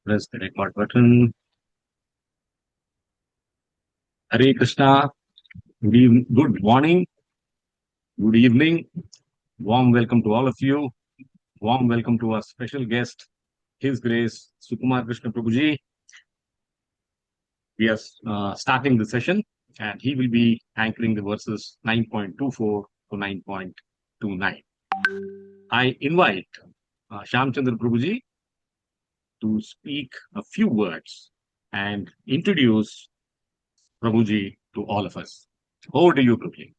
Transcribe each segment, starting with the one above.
Press the record button. Hare Krishna. Good morning, good evening. Warm welcome to all of you. Warm welcome to our special guest, His Grace Sukumar Krishna Prabhuji. We are starting the session, and he will be anchoring the verses 9.24 to 9.29. I invite Shamchandra Prabhuji to speak a few words and introduce Prabhuji to all of us. Over to you, Prabhuji.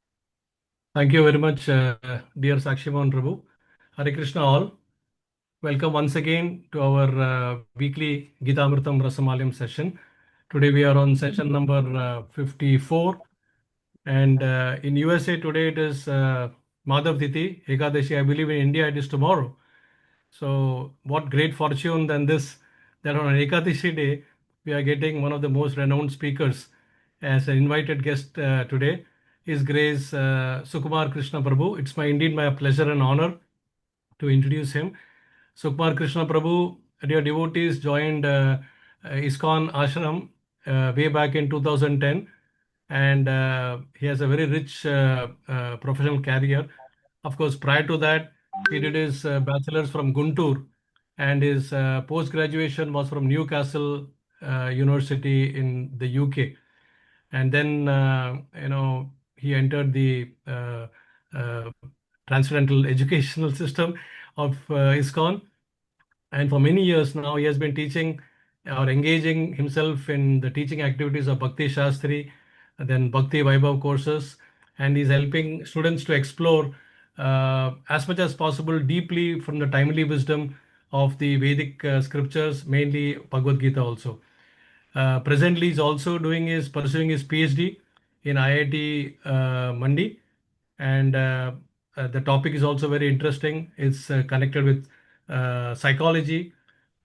Thank you very much, dear Sakshiman Prabhu. Hare Krishna all. Welcome once again to our weekly Gita Amritam Rasamalayam session. Today we are on session number 54. And in USA today it is Madhav Tithi, Ekadashi. I believe in India it is tomorrow. So what great fortune than this, that on Ekadashi day, we are getting one of the most renowned speakers as an invited guest today. His Grace Sukumar Krishna Prabhu. It's indeed my pleasure and honor to introduce him. Sukumar Krishna Prabhu, dear devotees, joined ISKCON Ashram way back in 2010, and he has a very rich professional career. Of course, prior to that, he did his bachelor's from Guntur, and his post-graduation was from Newcastle University in the UK. And then, he entered the transcendental educational system of ISKCON. And for many years now, he has been teaching or engaging himself in the teaching activities of Bhakti Shastri, then Bhakti Vaibhav courses, and he's helping students to explore as much as possible deeply from the timely wisdom of the Vedic scriptures, mainly Bhagavad-Gita also. Presently, he's also pursuing his PhD in IIT Mandi, and the topic is also very interesting. It's connected with psychology,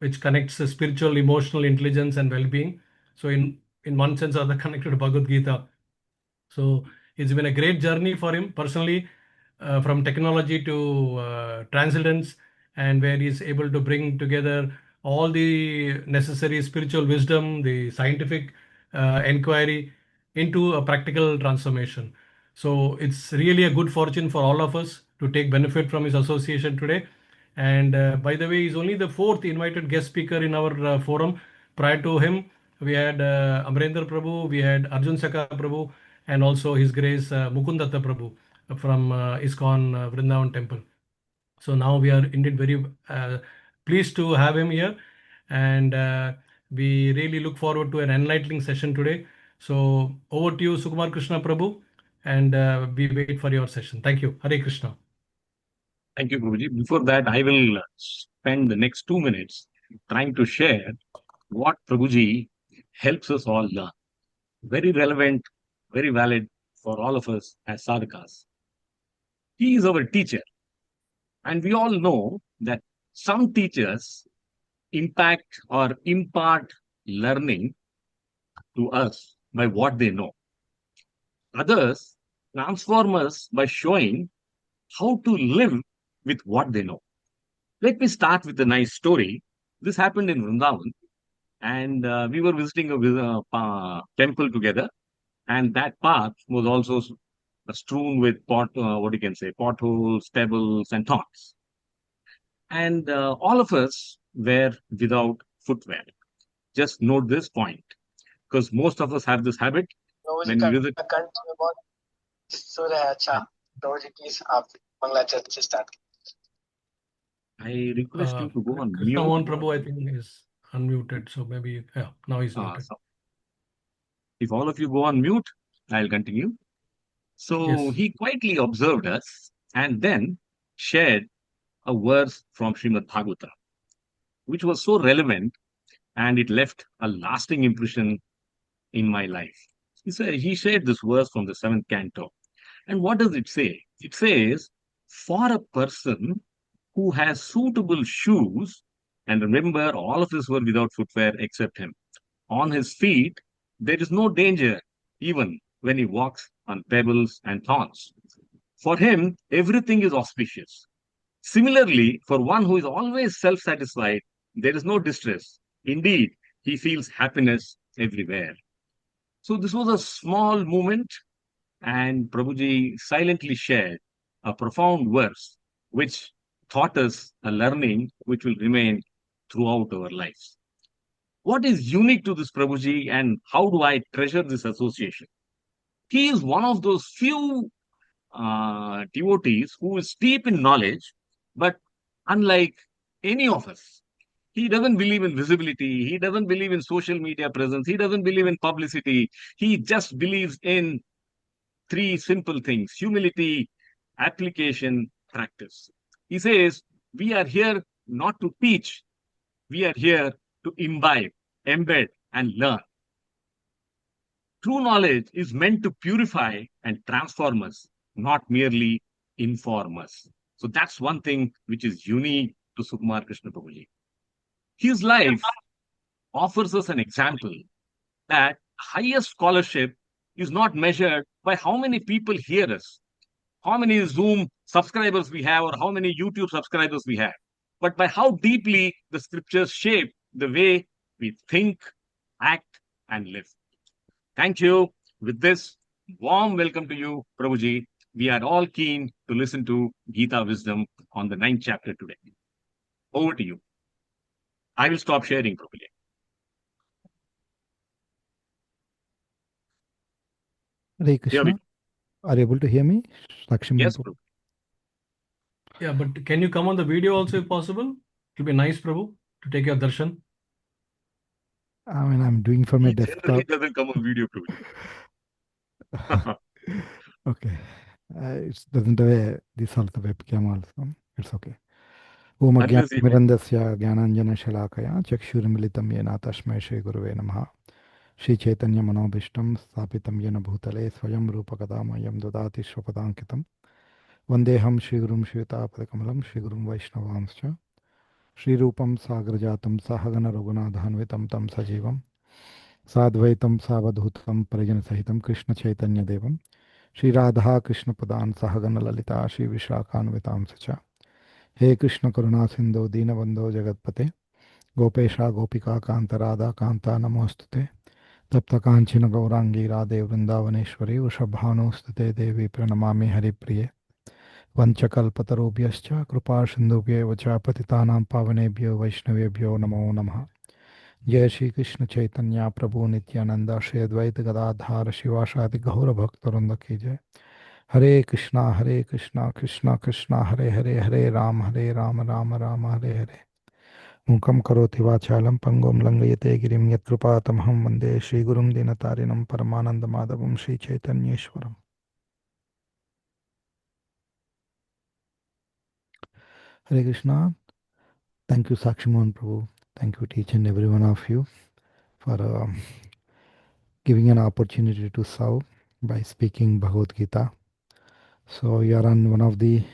which connects spiritual, emotional intelligence, and well-being. So, in one sense, are the connected to Bhagavad Gita. So, it's been a great journey for him personally, from technology to transcendence, and where he's able to bring together all the necessary spiritual wisdom, the scientific inquiry into a practical transformation. So it's really a good fortune for all of us to take benefit from his association today. And by the way, he's only the fourth invited guest speaker in our forum. Prior to him, we had Amrendra Prabhu, we had Arjun Saka Prabhu, and also His Grace Mukundatta Prabhu from ISKCON Vrindavan Temple. So now we are indeed very pleased to have him here, and we really look forward to an enlightening session today. So over to you, Sukumar Krishna Prabhu, and we wait for your session. Thank you. Hare Krishna. Thank you, Prabhuji. Before that, I will spend the next 2 minutes trying to share what Prabhuji helps us all learn. Very relevant, very valid for all of us as sadhakas. He is our teacher, and we all know that some teachers impact or impart learning to us by what they know. Others transform us by showing how to live with what they know. Let me start with a nice story. This happened in Vrindavan, and we were visiting a temple together, and that path was also strewn with potholes, pebbles, and thorns. And all of us were without footwear. Just note this point, because most of us have this habit when we visit. I request you to go on Krishna mute. Mohan Prabhu, I think, is unmuted. So maybe, yeah, now he's muted. So if all of you go on mute, I'll continue. So Yes. he quietly observed us and then shared a verse from Srimad Bhagavata, which was so relevant and it left a lasting impression in my life. He shared this verse from the 7th canto. And what does it say? It says, for a person who has suitable shoes, and remember, all of us were without footwear except him, on his feet, there is no danger, even when he walks on pebbles and thorns. For him, everything is auspicious. Similarly, for one who is always self satisfied, there is no distress, Indeed, he feels happiness everywhere. So this was a small moment, and Prabhuji silently shared a profound verse which taught us a learning which will remain throughout our lives. What is unique to this Prabhuji, and how do I treasure this association? He is one of those few devotees who is deep in knowledge, but unlike any of us, he doesn't believe in visibility. He doesn't believe in social media presence. He doesn't believe in publicity. He just believes in three simple things: humility, application, practice. He says, we are here not to teach, we are here to imbibe, embed, and learn. True knowledge is meant to purify and transform us, not merely inform us. So that's one thing which is unique to Sukumar Krishna Prabhuji. His life offers us an example that highest scholarship is not measured by how many people hear us, how many Zoom subscribers we have, or how many YouTube subscribers we have, but by how deeply the scriptures shape the way we think, act, and live. Thank you. With this, warm welcome to you, Prabhuji. We are all keen to listen to Gita wisdom on the ninth chapter today. Over to you. I will stop sharing, Prabhuji. Hare Here we Krishna. Are you able to hear me? Lakshman Yes, Prabhu. Prabhu. Yeah, but can you come on the video also if possible? It will be nice, Prabhu, to take your darshan. I mean, I'm doing from a He generally desktop. doesn't come on video, Prabhuji. Okay. It doesn't have this also webcam also. It's okay. Om Unless he Mirandasya Gyananjana Shalakaya Chakshurmilitam Yena Tashmai Shri Guruve Namaha Shri Chaitanya Manobishtam Stapitam Yena Bhutale Swayam Rupa Kadamayam Dodati Swapadankitam Vandeham Shri Gurum Shritapakamalam Shri Gurum Vaishnavamscha Shri Rupam Sagrajatam Sahagana Raghunadhanvitam Tam Sajivam साद्वैतं सावधूतं परिजनसहितं कृष्णचैतन्यदेवं Shri Radha कृष्णपदान् सहगण Lalita श्रीविशाखान्वितां च हे कृष्णकरुणासिन्धो दीनबन्धो जगत्पते गोपेशा गोपिका कान्त राधा कान्ता नमोऽस्तुते तप्तकाञ्चन गौराङ्गी राधे वृन्दावनेश्वरी वृषभानुस्तुते देवी प्रणमामि हरिप्रिये वञ्चकल्पतरुभ्यश्च कृपासिन्धुभ्येव च पतितानां पावनेभ्यो वैष्णवेभ्यो नमो नमः जय श्री कृष्ण चैतन्य प्रभु नित्यानंद श्री अद्वैत गदाधार शिवासादि गौर भक्त वृंद की जय। हरे कृष्णा कृष्णा कृष्णा हरे हरे हरे राम राम राम हरे हरे। मूकं करोति वाचालं पंगुं लंघयते गिरिं यत्कृपातमहं वन्दे श्रीगुरुं दीनतारिणं परमानन्दमाधवं श्रीचैतन्येश्वरम्। हरे Krishna. Thank you Sakshimohan Prabhu. Thank you to each and every one of you for giving an opportunity to serve by speaking Bhagavad-Gita. So you are on one of the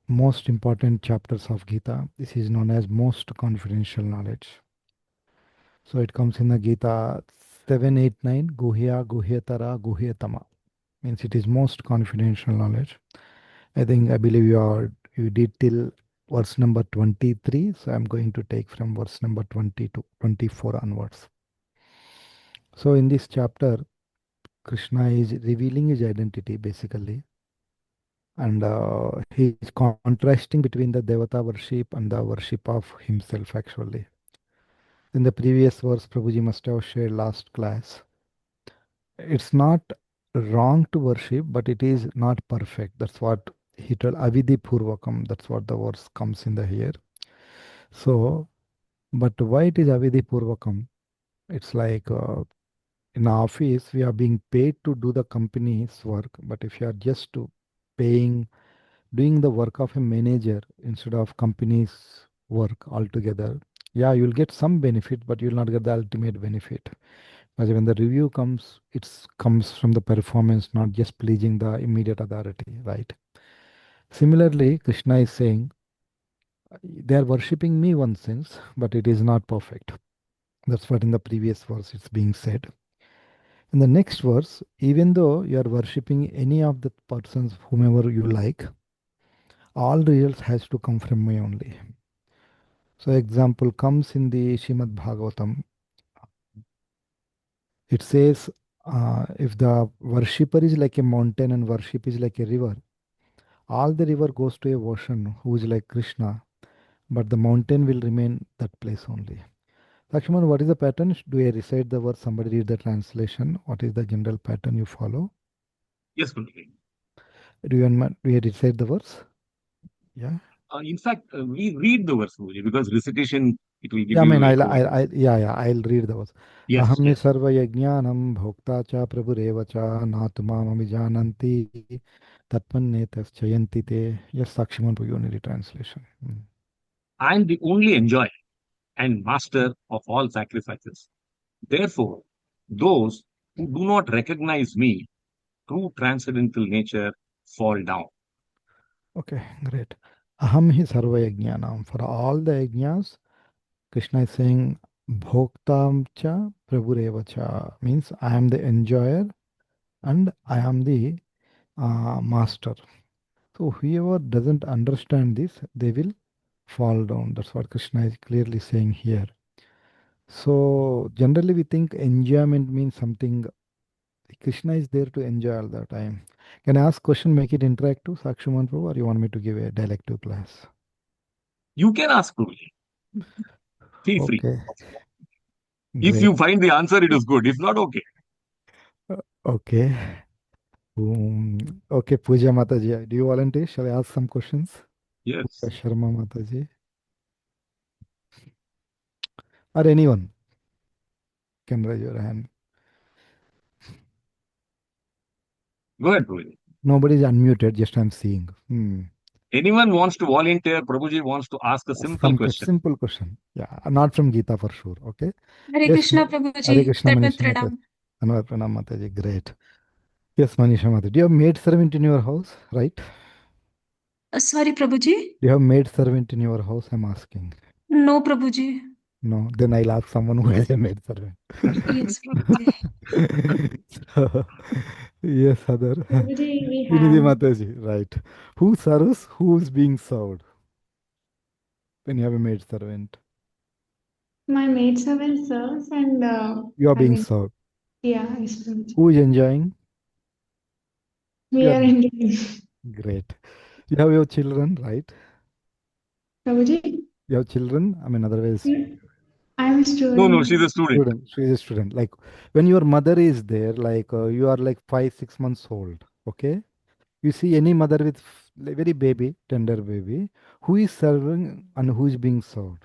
most important chapters of Gita. This is known as most confidential knowledge. So it comes in the Gita 789 Guhya Guhyatara Guhyatama. Means it is most confidential knowledge. I believe you did till verse number 23. So I'm going to take from verse number 20 to 24 onwards. So in this chapter, Krishna is revealing his identity basically, and he is contrasting between the devata worship and the worship of himself actually. In the previous verse Prabhuji must have shared last class, it's not wrong to worship, but it is not perfect. That's what he told avidhi purvakam. That's what the verse comes in the here. So but why it is avidhi purvakam? It's like in office we are being paid to do the company's work, but if you are just to paying doing the work of a manager instead of company's work altogether, yeah, you'll get some benefit, but you'll not get the ultimate benefit. Because when the review comes, it comes from the performance, not just pleasing the immediate authority, right? Similarly, Krishna is saying they are worshipping me one sense, but it is not perfect. That's what in the previous verse it's being said. In the next verse, even though you are worshipping any of the persons, whomever you like, all results has to come from me only. So example comes in the Shrimad Bhagavatam. It says, if the worshipper is like a mountain and worship is like a river, all the river goes to a ocean who is like Krishna, but the mountain will remain that place only. Lakshman, what is the pattern? Do I recite the verse? Somebody read the translation. What is the general pattern you follow? Yes, Guruji. Do you recite the verse? Yeah. In fact, we read the verse, Guruji, because recitation, it will give Yeah, I mean, you echo. I'll read the verse. Yes, Aham hi yes. sarva yajnanam bhokta cha prabhureva cha natumam amijananti tatmannetas chayanti te. Yes, Sakshiman Puyoniri translation. I am the only enjoyer and master of all sacrifices. Therefore, those who do not recognize me, true transcendental nature, fall down. Okay, great. Aham hi sarva yajnanam. For all the yajnas, Krishna is saying bhoktam cha prabhureva cha. Means I am the enjoyer and I am the master. So whoever doesn't understand this, they will fall down. That's what Krishna is clearly saying here. So generally we think enjoyment means something. Krishna is there to enjoy all the time. Can I ask question, make it interactive, Sakshuman Prabhu, or you want me to give a dialective class? You can ask Guruji. Feel free. Okay, If great. you find the answer, it is good. If not, okay. Okay. Okay, Pooja Mataji, do you volunteer? Shall I ask some questions? Yes. Pooja Sharma Mataji, or anyone can raise your hand. Go ahead, Guruji. Nobody is unmuted, just I'm seeing. Anyone wants to volunteer, Prabhuji wants to ask a simple question. Simple question. Yeah, not from Gita for sure. Okay. Hare Yes, Krishna, Hare Prabhuji. Krishna Tanvat Manisha Mataji. Pranam. Anwar Pranam Mataji. Great. Yes, Manisha Mataji. Do you have maid servant in your house? Right? Do Sorry, Prabhuji. you have maid servant in your house? I'm asking. No, Prabhuji. No. Then I'll ask someone who has a maid servant. Yes, Prabhuji. So, yes, other. Prabhuji, we Srinidhi have Mataji. Right. Who serves? Who's being served when you have a maid servant? my maid servant serves and You are I being mean, served. yeah, yes, Prabhuji. Who is enjoying? We You are are enjoying. great. You have your children, right? Prabhuji, You have children. I mean, otherwise, I'm a No, student. she's a student. student. She is a student. Like when your mother is there, like you are like 5, 6 months old. Okay. You see any mother with like very baby, tender baby, who is serving and who is being served.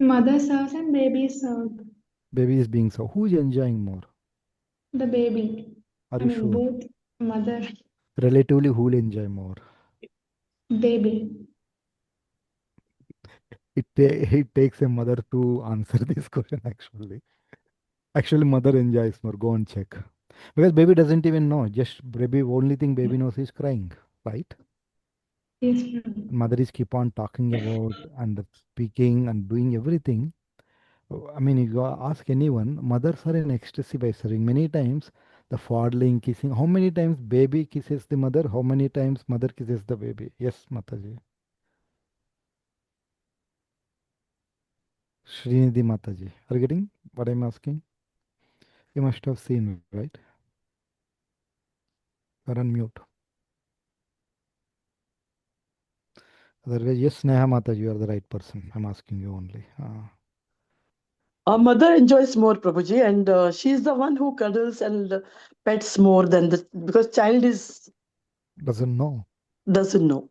Mother serves and baby is served. Baby is being served. Who is enjoying more? The baby. Are I you mean, sure? both mother, Relatively, who will enjoy more? baby. It takes a mother to answer this question. Actually, mother enjoys more. Go and check. Because baby doesn't even know. Just baby, only thing baby knows is crying, right? Yes, Prabhuji. Mother is keep on talking about and speaking and doing everything. I mean, if you ask anyone, mothers are in ecstasy by serving. Many times, the fondling, kissing. How many times baby kisses the mother? How many times mother kisses the baby? Yes, Mataji. Srinidhi Mataji. Are you getting what I'm asking? You must have seen, right? You're on mute. Otherwise, yes, Sneha Mataji, you are the right person. I'm asking you only. Our mother enjoys more, Prabhuji, and she's the one who cuddles and pets more than the because child is Doesn't know. doesn't know.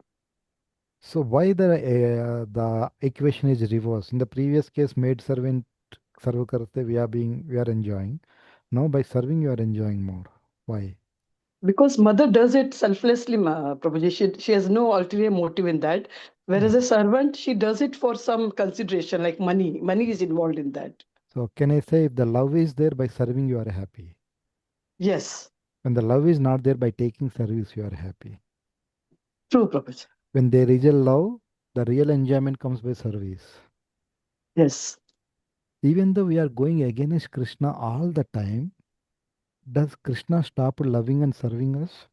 So why the equation is reversed? In the previous case, maid servant serve karte, we are enjoying. Now by serving you are enjoying more. Why? Because mother does it selflessly, Prabhuji. She has no ulterior motive in that. Whereas a servant, she does it for some consideration, like money. Money is involved in that. So can I say if the love is there by serving you are happy. Yes, When the love is not there by taking service you are happy. true, Prabhuji. When there is a love, the real enjoyment comes by service. Yes. Even though we are going against Krishna all the time, does Krishna stop loving and serving us?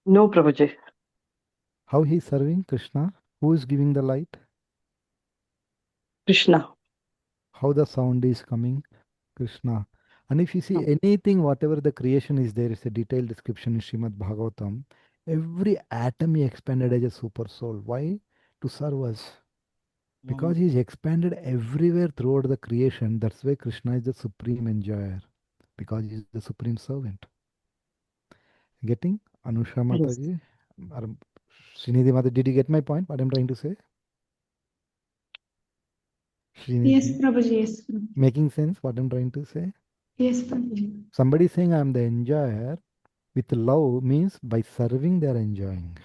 No, Prabhuji. How he is serving Krishna? Who is giving the light? Krishna. How the sound is coming? Krishna. And if you see anything, whatever the creation is, there is a detailed description in Srimad Bhagavatam. Every atom he expanded as a super soul. Why? To serve us. Because he is expanded everywhere throughout the creation. That's why Krishna is the supreme enjoyer. Because he is the supreme servant. Getting? Anusha Yes. Mataji? Or Srinidhi Mata, did you get my point? What I'm trying to say? Yes, Srinidhi? Prabhuji. Yes, Prabhuji. Making sense what I'm trying to say? Yes, Prabhuji. Somebody saying I'm the enjoyer with love means by serving they're enjoying.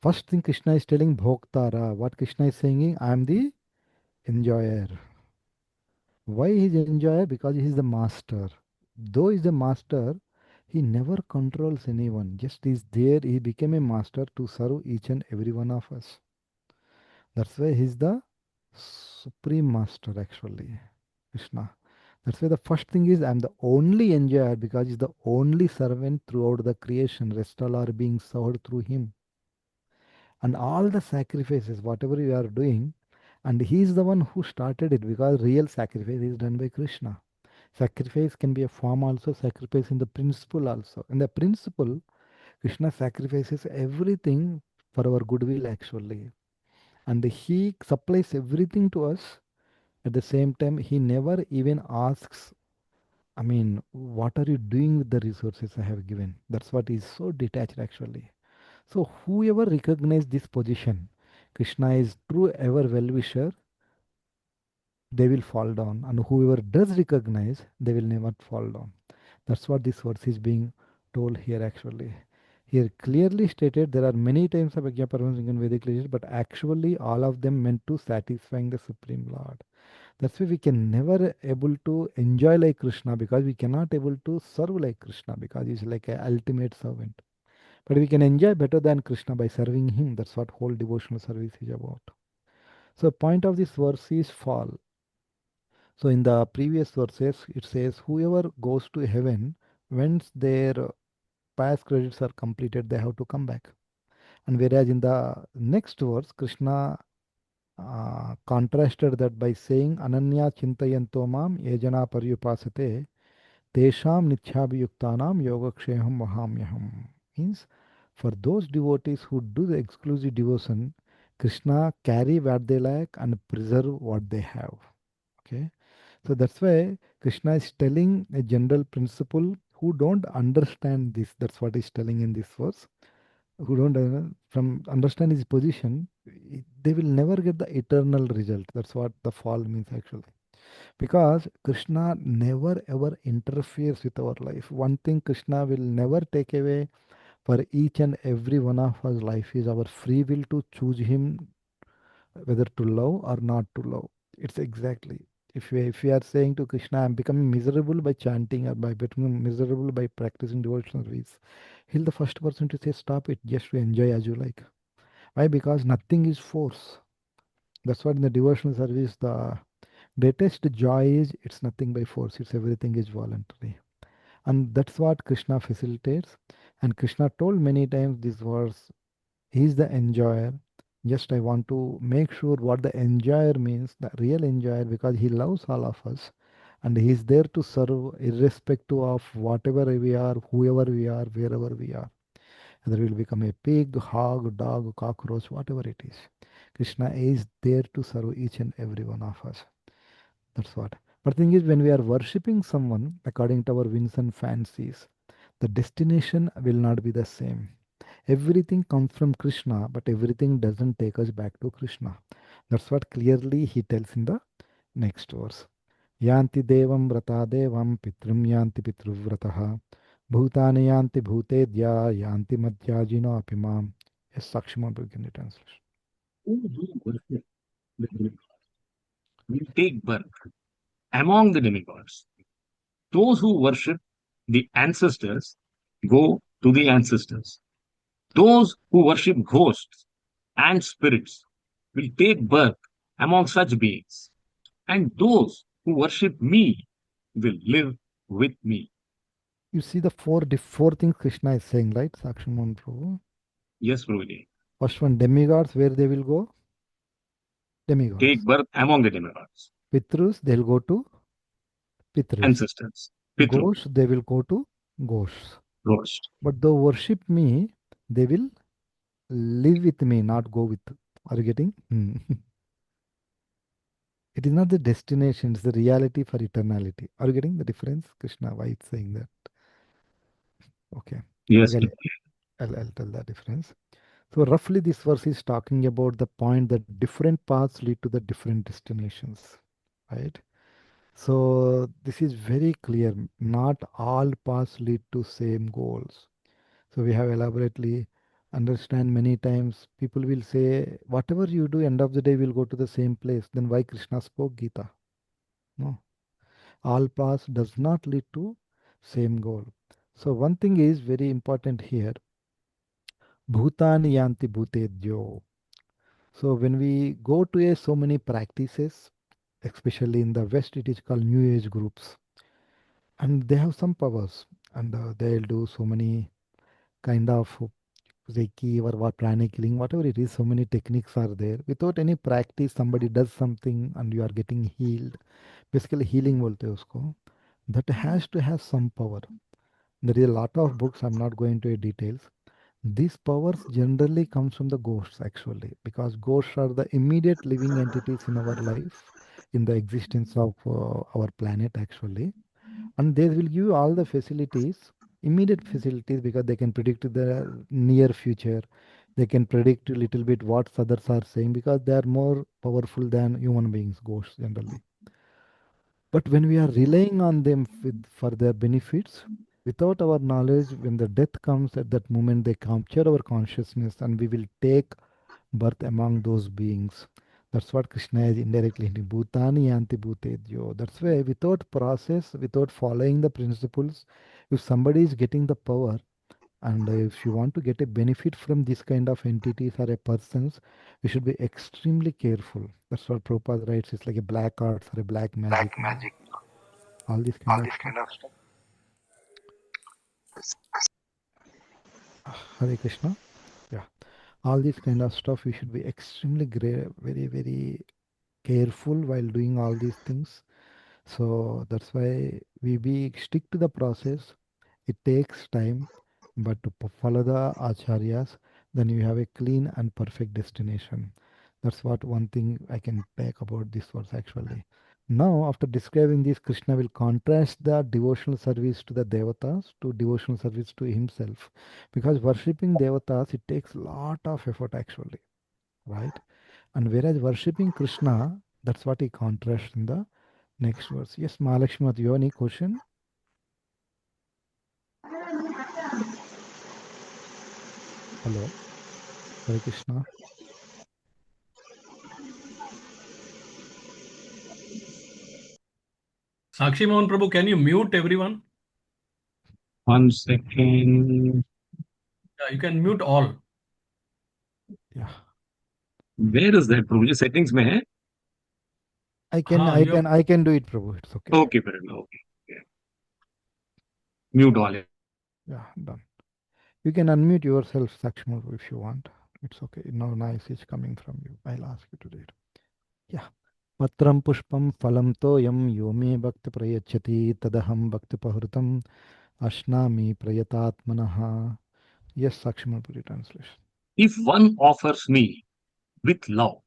First thing Krishna is telling Bhoktara. What Krishna is saying is, I am the enjoyer. Why he is enjoyer? Because he is the master. Though he is the master, he never controls anyone. Just is there. He became a master to serve each and every one of us. That's why he is the supreme master actually. Krishna. That's why the first thing is I'm the only enjoyer because he's the only servant throughout the creation. Rest all are being served through him. And all the sacrifices, whatever you are doing, and he is the one who started it because real sacrifice is done by Krishna. Sacrifice can be a form also, sacrifice in the principle also. In the principle, Krishna sacrifices everything for our goodwill actually. And he supplies everything to us. At the same time, he never even asks, I mean, what are you doing with the resources I have given? That's what is so detached actually. So whoever recognize this position, Krishna is true ever well-wisher, they will fall down. And whoever does recognize, they will never fall down. That's what this verse is being told here actually. Here clearly stated there are many times of Agyaparvans in Vedic literature, but actually all of them meant to satisfying the Supreme Lord. That's why we can never able to enjoy like Krishna because we cannot able to serve like Krishna because he's like an ultimate servant. But we can enjoy better than Krishna by serving him. That's what whole devotional service is about. So point of this verse is fall. So in the previous verses, it says, whoever goes to heaven, once their past credits are completed, they have to come back. And whereas in the next verse, Krishna contrasted that by saying, Ananya chintayanto mam yajana paryupasate tesham nithyabhiyuktanam yogaksheham vahamyaham. Means, for those devotees who do the exclusive devotion, Krishna carry what they lack and preserve what they have. Okay. So that's why Krishna is telling a general principle who don't understand this. That's what he's telling in this verse. Who don't from understand his position, they will never get the eternal result. That's what the fall means actually. Because Krishna never ever interferes with our life. One thing Krishna will never take away for each and every one of us life is our free will to choose him whether to love or not to love. It's exactly. If we are saying to Krishna, I'm becoming miserable by chanting or by becoming miserable by practicing devotional service, he'll the first person to say, stop it, just to enjoy as you like. Why? Because nothing is force. That's what in the devotional service, the greatest joy is it's nothing by force, it's everything is voluntary. And that's what Krishna facilitates. And Krishna told many times this verse, he is the enjoyer. Just I want to make sure what the enjoyer means, the real enjoyer, because he loves all of us. And he is there to serve irrespective of whatever we are, whoever we are, wherever we are. Whether we'll become a pig, hog, dog, cockroach, whatever it is. Krishna is there to serve each and every one of us. That's what. But the thing is, when we are worshipping someone according to our whims and fancies, the destination will not be the same. Everything comes from Krishna, but everything doesn't take us back to Krishna. That's what clearly he tells in the next verse. Yanti devam vrata devam pitrum yanti pitruvratah bhutani yanti bhutedya yanti madhyajino apimam. Yes, Sakshima will begin the translation. Who do worship the demigods will take birth among the demigods. Those who worship the ancestors go to the ancestors. Those who worship ghosts and spirits will take birth among such beings. And those who worship me will live with me. You see the four things Krishna is saying, right, Sakshima Prabhu? Yes, Prabhuji. First one, demigods, where they will go? Demigods. Take birth among the demigods. Pitrus, they'll go to Pitrus. Ancestors. Pitru. Ghosts, they will go to ghosts. Ghost. But though worship me, they will live with me, not go with. Are you getting? It is not the destination, it's the reality for eternality. Are you getting the difference, Krishna? Why it's saying that? Okay. Yes. Okay, I'll tell the difference. So roughly this verse is talking about the point that different paths lead to the different destinations, right? So this is very clear. Not all paths lead to same goals. So we have elaborately understand many times people will say, whatever you do, end of the day will go to the same place. Then why Krishna spoke Gita? No. All paths does not lead to same goal. So one thing is very important here. Bhutani yanti bhutedyo. So when we go to so many practices, especially in the West, it is called New Age groups, and they have some powers, and they'll do so many kind of Reiki or what pranic healing, whatever it is. So many techniques are there. Without any practice, somebody does something and you are getting healed. Basically, healing bolte hai usko. That has to have some power. There is a lot of books. I'm not going into details. These powers generally comes from the ghosts actually, because ghosts are the immediate living entities in our life, in the existence of our planet actually, and they will give you all the facilities, immediate facilities, because they can predict the near future. They can predict a little bit what others are saying because they are more powerful than human beings, ghosts generally. But when we are relying on them for their benefits, without our knowledge, when the death comes at that moment, they capture our consciousness and we will take birth among those beings. That's what Krishna is indirectly hinting. Bhutani yanti bhutedyo. That's why without process, without following the principles, if somebody is getting the power, and if you want to get a benefit from this kind of entities or a persons, we should be extremely careful. That's what Prabhupada writes. It's like a black arts or a black magic. All this kind of stuff. Hare Krishna. Yeah. All this kind of stuff, we should be extremely very, very careful while doing all these things. So that's why we be stick to the process. It takes time, but to follow the acharyas, then you have a clean and perfect destination. That's what one thing I can take about this verse actually. Now, after describing this, Krishna will contrast the devotional service to the devatas to devotional service to himself. Because worshipping devatas, it takes lot of effort actually, right? And whereas worshipping Krishna, that's what he contrasts in the next verse. Yes, Mahalakshmi, do you have any question? Hello, Hare Krishna. Sakshi Mohan Prabhu, can you mute everyone? 1 second. You can mute all. Yeah, Where is that, Prabhuji? Settings mein hai? I can do it, Prabhu. It's okay. Okay, very well. Okay. Yeah. Mute all. Yeah, done. You can unmute yourself, Sakshma, if you want. It's okay. No noise is coming from you. I'll ask you to do it. Yeah. Patram pushpam phalam toyam yomi bhakti prayachati tadaham bhakti pahrutam ashnami prayatatmanaha. Yes, Sakshma, put it translation. If one offers me with love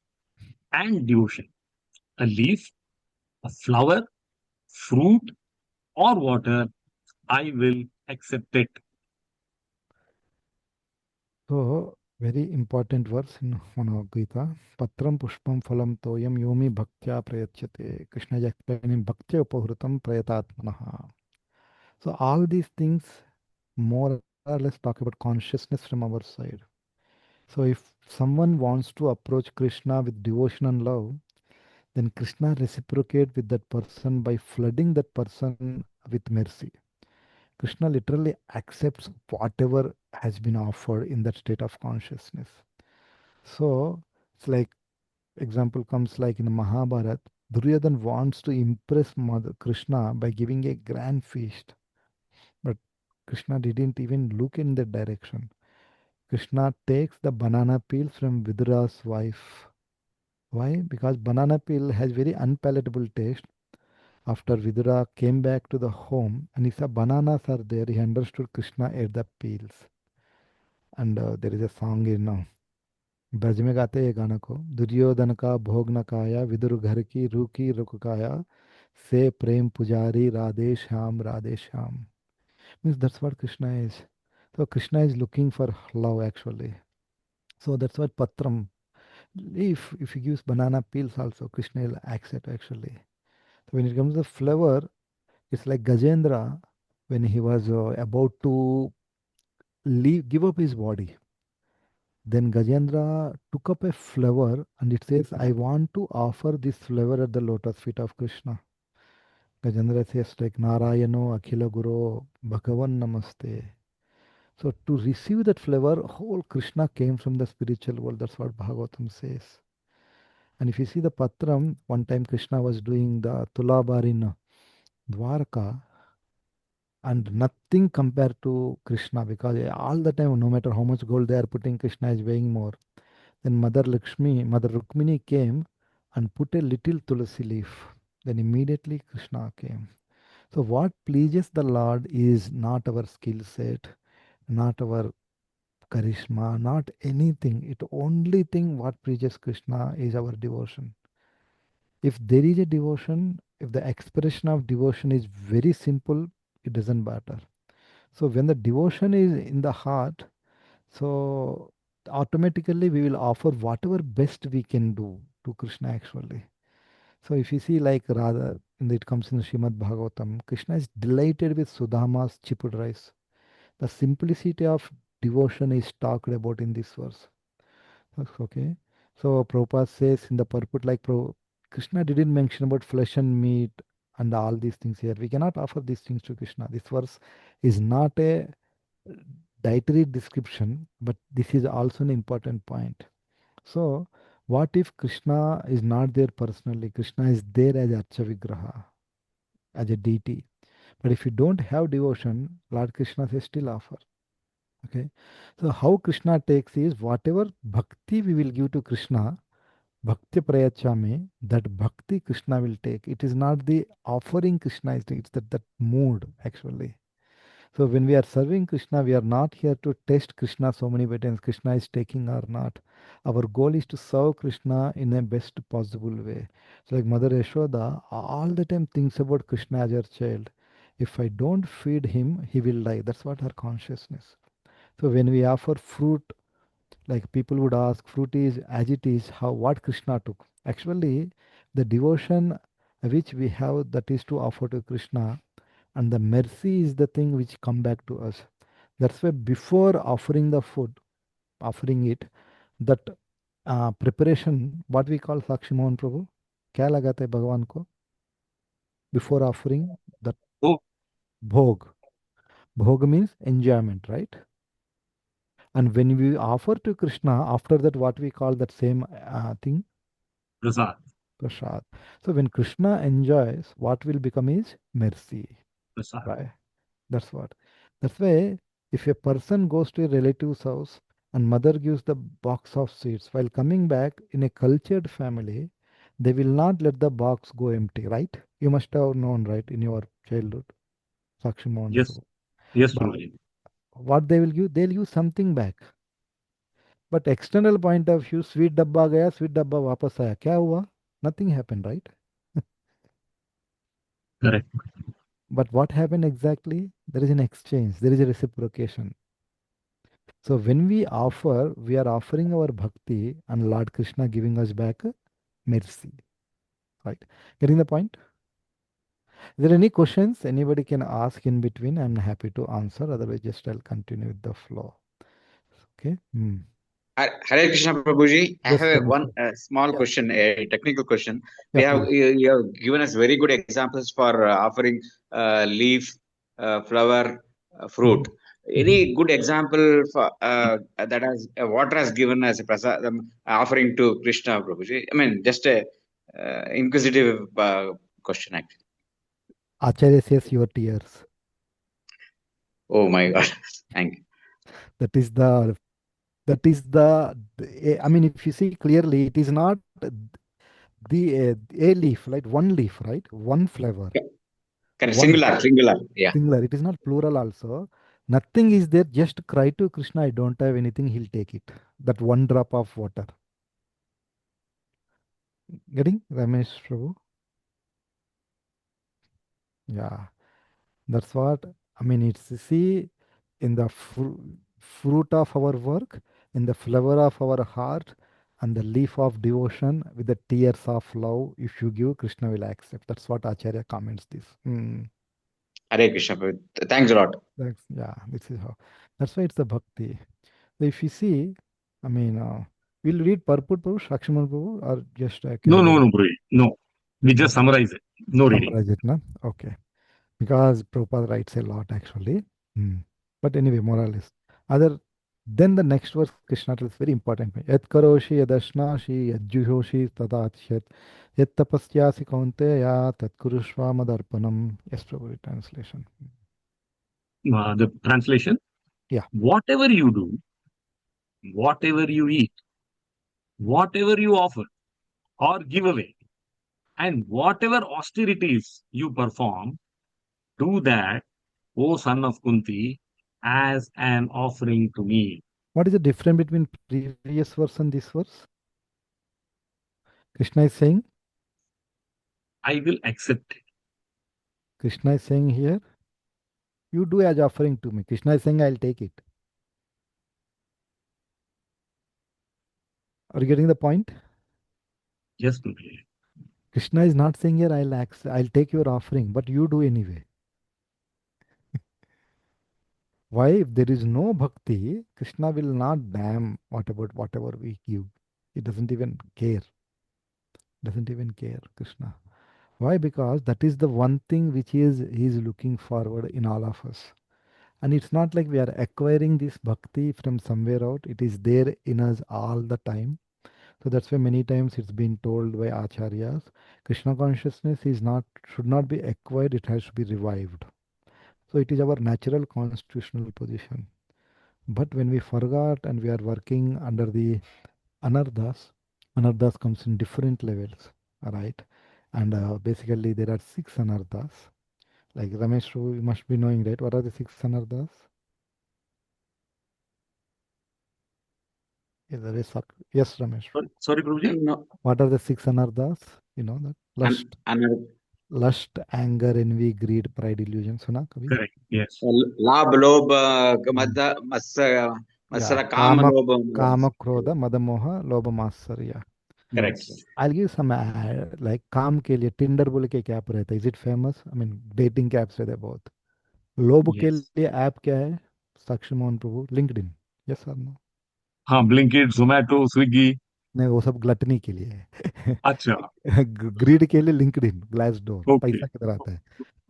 and devotion a leaf, a flower, fruit, or water, I will accept it. So, very important verse in Bhagavad-Gita. Patram pushpam phalam toyam yomi bhaktya prayachyate. Krishna is explaining bhaktya upahrutam prayatatmanaha. So, all these things more or less talk about consciousness from our side. So, if someone wants to approach Krishna with devotion and love, then Krishna reciprocate with that person by flooding that person with mercy. Krishna literally accepts whatever has been offered in that state of consciousness. So it's like example comes like in the Mahabharata, Duryodhan wants to impress Mother Krishna by giving a grand feast, but Krishna didn't even look in that direction. Krishna takes the banana peels from Vidura's wife. Why? Because banana peel has very unpalatable taste. After Vidura came back to the home and he saw bananas are there, he understood Krishna ate the peels. And there is a song in Braj में गाते हैं ये गाना को, दुर्योधन का भोग न खाया विदुर घर की रूखी रुख खाया से प्रेम पुजारी Radhe Shyam. Means that's what Krishna is. So Krishna is looking for love actually. So that's what Patram. If he gives banana peels also, Krishna will accept actually. So when it comes to flavor, it's like Gajendra when he was about to give up his body. Then Gajendra took up a flower and it says, I want to offer this flower at the lotus feet of Krishna. Gajendra says like Narayano Akhila Guru Bhagavan Namaste. So to receive that flower, whole Krishna came from the spiritual world. That's what Bhagavatam says. And if you see the Patram, one time Krishna was doing the Tulabar in Dwarka, and nothing compared to Krishna because all the time, no matter how much gold they are putting, Krishna is weighing more. Then Mother Lakshmi, Mother Rukmini came and put a little tulsi leaf. Then immediately Krishna came. So what pleases the Lord is not our skill set, not our charisma, not anything. It only thing what pleases Krishna is our devotion. If there is a devotion, if the expression of devotion is very simple, it doesn't matter. So when the devotion is in the heart, so automatically we will offer whatever best we can do to Krishna actually. So if you see like Radha, and it comes in Srimad Bhagavatam, Krishna is delighted with Sudama's chipud rice. The simplicity of devotion is talked about in this verse. Okay. So Prabhupada says in the purport like Krishna didn't mention about flesh and meat and all these things here. We cannot offer these things to Krishna. This verse is not a dietary description, but this is also an important point. So, what if Krishna is not there personally? Krishna is there as Archa Vigraha, as a deity. But if you don't have devotion, Lord Krishna says still offer. Okay. So, how Krishna takes is whatever bhakti we will give to Krishna, bhakti prayachame, that bhakti Krishna will take. It is not the offering Krishna is taking, it's that mood actually. So when we are serving Krishna, we are not here to test Krishna so many times. Krishna is taking or not. Our goal is to serve Krishna in a best possible way. So like Mother Yashoda, all the time thinks about Krishna as her child. If I don't feed him, he will die. That's what her consciousness. So when we offer fruit, like people would ask, fruit is as it is, how what Krishna took. Actually, the devotion which we have that is to offer to Krishna, and the mercy is the thing which come back to us. That's why before offering the food, offering it, that preparation, what we call Sakshi Mohan Prabhu, क्या लगाते हैं भगवान को before offering that Oh, bhog. Bhog means enjoyment, right? And when we offer to Krishna, after that, what we call that same thing, prasad. prasad. So when Krishna enjoys, what will become is mercy, Prasad. right? That's what. That's why if a person goes to a relative's house and mother gives the box of sweets, while coming back in a cultured family, they will not let the box go empty, right? You must have known, right, in your childhood, Sakshi Mohan Yes, Prabhu. yes, But Prabhuji. what they will give, they'll give something back. But external point of view, sweet dabba gaya, sweet dabba वापस आया. क्या हुआ? Nothing happened, right? Correct. But what happened exactly? There is an exchange. There is a reciprocation. So when we offer, we are offering our bhakti and Lord Krishna giving us back mercy. Right? Getting the point? Is there any questions anybody can ask in between? I'm happy to answer. Otherwise, just I'll continue with the flow. Okay. Hare Krishna Prabhuji. I Yes, have one Ramesh. small Yeah. question, a technical question. Yeah, please. You have given us very good examples for offering leaf, flower, fruit. Any good example for that has water has given as a prasadam offering to Krishna Prabhuji? I mean, just a inquisitive question actually. Acharya says your tears. Oh my God! Thank you. That is the That is I mean, if you see clearly, it is not a leaf, right? One leaf, right? One flavor, Correct. one Singular. Yeah. singular. It is not plural also. Nothing is there. Just cry to Krishna, I don't have anything, he'll take it. That one drop of water. Getting Ramesh Prabhu? Yeah. That's what I mean. It's see in the fruit of our work, in the flower of our heart, and the leaf of devotion with the tears of love. If you give, Krishna will accept. That's what Acharya comments this. Hare Krishna. Prabhu. Thanks a lot. Yeah, this is how. That's why it's the bhakti. So if you see, I mean, we'll read Purport Prabhu, Shakshaman Prabhu, or just can No, we no, no, Guruji. No. We just no, summarize it. No reading. summarize it, no? Okay. Because Prabhupada writes a lot actually. Hmm. But anyway, more or less. Other then the next verse Krishna tells very important. Yat karoshi yadashnashi yadjuhoshi tadatshyat yat tapasyasi kaunteya tat kurushva madarpanam. Yes, Prabhu, translation. The translation, Yeah. whatever you do, whatever you eat, whatever you offer or give away, and whatever austerities you perform, do that, O son of Kunti, as an offering to me. What is the difference between previous verse and this verse? Krishna is saying, I will accept it. Krishna is saying here, you do as offering to me. Krishna is saying, I'll take it. Are you getting the point? Yes, Guruji. Krishna is not saying here, I'll take your offering, but you do anyway. Why? If there is no bhakti, Krishna will not damn what about whatever we give. He doesn't even care. Doesn't even care, Krishna. Why? Because that is the one thing which he is looking forward in all of us. And it's not like we are acquiring this bhakti from somewhere out. It is there in us all the time. So that's why many times it's been told by acharyas, Krishna consciousness is not should not be acquired, it has to be revived. So it is our natural constitutional position. But when we forgot and we are working under the anardas, anardas comes in different levels, right? And basically there are six anardas. Like Ramesh, you must be knowing, right? What are the six anardas? Yes, Ramesh. Sorry, Guruji. No. What are the six anardas? You know that lust, anger, envy, greed, pride, illusion. Suna kabhi? Correct. Yes. Labh, lobh, madha, matsara, Yeah, kama, lobh. kama, krodha, mada, moha, lobha, matsarya. Correct. I'll give some like काम के लिए Tinder बोल के क्या रहता है? Is it famous? I mean dating apps रहते हैं बहुत. लोभ के Yes. लिए ऐप क्या है? साक्षी मोहन प्रभु LinkedIn. Yes or no? हाँ, Blinkit, Zomato, Swiggy. नहीं वो सब ग्लटनी के लिए है. अच्छा. ग्रीड के लिए LinkedIn, Glassdoor. Okay. पैसा किधर आता है?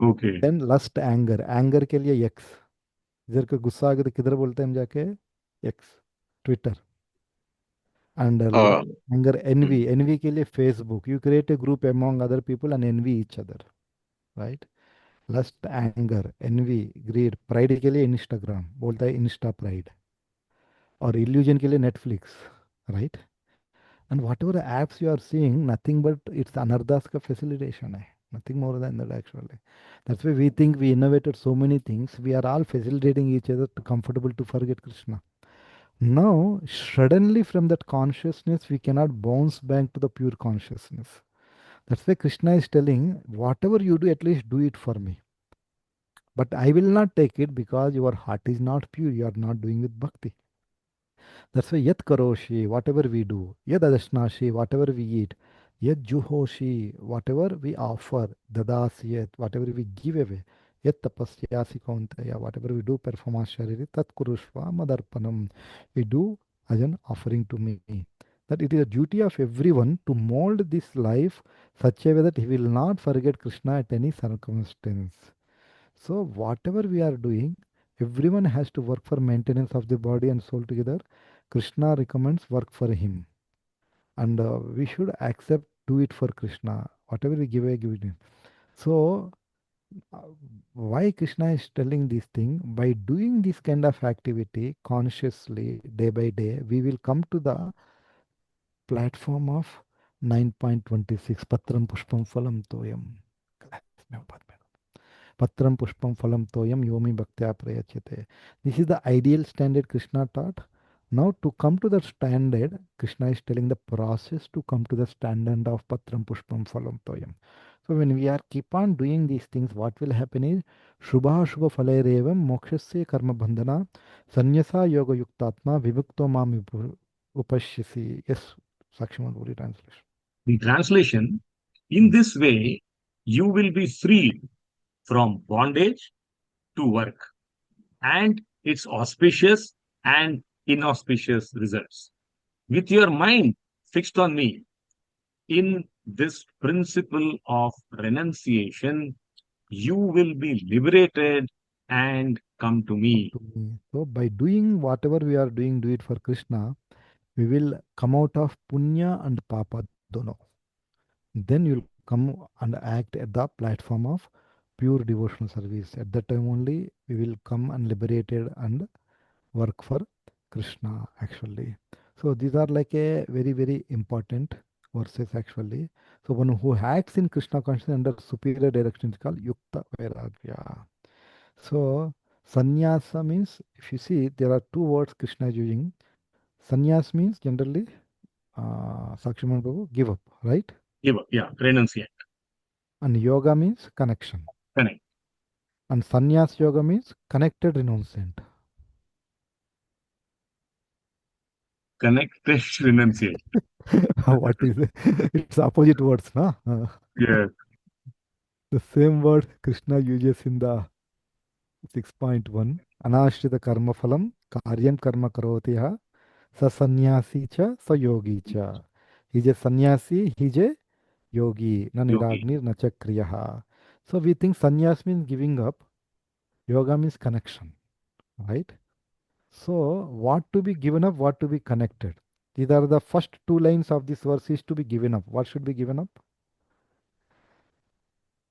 Okay. Then lust, anger के लिए X. इधर को गुस्सा आ गया तो किधर बोलते हैं हम जाके? X. Twitter. And Oh. anger, envy के लिए Facebook. You create a group among other people and envy each other, right? Lust, anger, envy, greed, pride के लिए Instagram, बोलता है इंस्टा प्राइड. और illusion के लिए Netflix, right? And whatever apps you are seeing, nothing but it's anardas का facilitation है. Nothing more than that actually. That's why we think we innovated so many things. We are all facilitating each other to comfortable to forget Krishna. Now, suddenly from that consciousness, we cannot bounce back to the pure consciousness. That's why Krishna is telling, whatever you do, at least do it for me. But I will not take it because your heart is not pure. You are not doing with bhakti. That's why yat karoshi, whatever we do, yad adashnashi, whatever we eat, yat juhoshi, whatever we offer, dadasyat, whatever we give away, yat tapasyasi kauntaya, whatever we do, performance shariri, tat kurushva madarpanam, we do as an offering to me. That it is a duty of everyone to mold this life such a way that he will not forget Krishna at any circumstance. So whatever we are doing, everyone has to work for maintenance of the body and soul together. Krishna recommends work for him. And we should accept, do it for Krishna. Whatever we give away, give it in. So Uh, Why Krishna is telling this thing? By doing this kind of activity consciously, day by day, we will come to the platform of 9.26 Patram Pushpam Phalam Toyam. Patram Pushpam Phalam Toyam Yomi Bhaktya Prayachite. This is the ideal standard Krishna taught. Now, to come to the standard, Krishna is telling the process to come to the standard of Patram Pushpam Phalam Toyam. So, when we are keep on doing these things, what will happen is Shubha Shubha Phalerevam Mokshasya Karma Bandhana Sanyasa Yoga Yuktatma Vibhukto Mam Upashyasi. Yes, Sakshiman Puri translation. The translation, in this way, you will be freed from bondage to work and its auspicious and inauspicious results. With your mind fixed on me, in this principle of renunciation, you will be liberated and come to me. To me. So, by doing whatever we are doing, do it for Krishna, we will come out of punya and papa dono. Then you'll come and act at the platform of pure devotional service. At that time only we will come and liberated and work for Krishna actually. So these are like a very very important verses actually. So one who acts in Krishna consciousness under superior direction is called Yukta Vairagya. So sannyasa means, if you see, there are two words Krishna is using. Sannyas means generally Sakshiman Prabhu, give up, right? Yeah, renunciate. And yoga means connection. Correct. And sannyas yoga means connected renunciant. Connected renunciate. What is it? It's opposite words, na? Yes. The same word Krishna uses in the 6.1. Anashrita karma phalam karyam karma karoti ha sa sannyasi cha sa yogi cha. He's a sannyasi, he's a yogi. Na Yogi. niragnir na cha kriyaha. So we think sannyas means giving up. Yoga means connection, right? So, what to be given up, what to be connected. These are the first two lines of this verse is to be given up. What should be given up?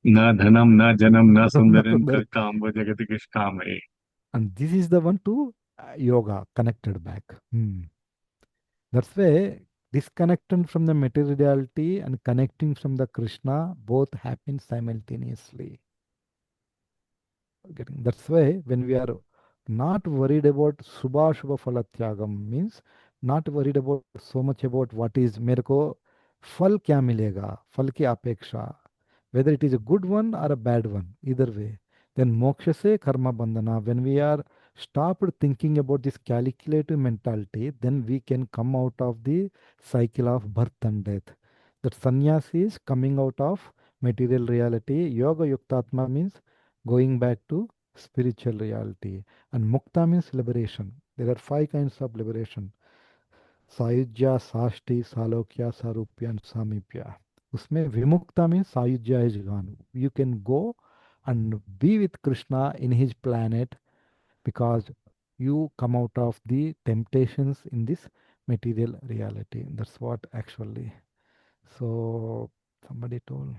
Na dhanam, na janam, na sundaram, Nothing there. kam jagati kish kam hai. And this is the one to yoga, connected back. That's why disconnecting from the materiality and connecting from the Krishna both happen simultaneously. That's why when we are not worried about Subha Shubha Phalatyagam means not worried about so much about what is मेरे को फल क्या मिलेगा, फल की अपेक्षा, whether it is a good one or a bad one, either way. Then moksha se karma bandhana. When we are stopped thinking about this calculative mentality, then we can come out of the cycle of birth and death. That sannyas is coming out of material reality. Yoga yuktatma means going back to spiritual reality. And mukta means liberation. There are five kinds of liberation: सायुज्या Sashti सालोक्या सारूप्या and samipya. उसमें विमुक्ता means सायुज्या is gone. You can go and be with Krishna in his planet because you come out of the temptations in this material reality. That's what actually. So somebody told.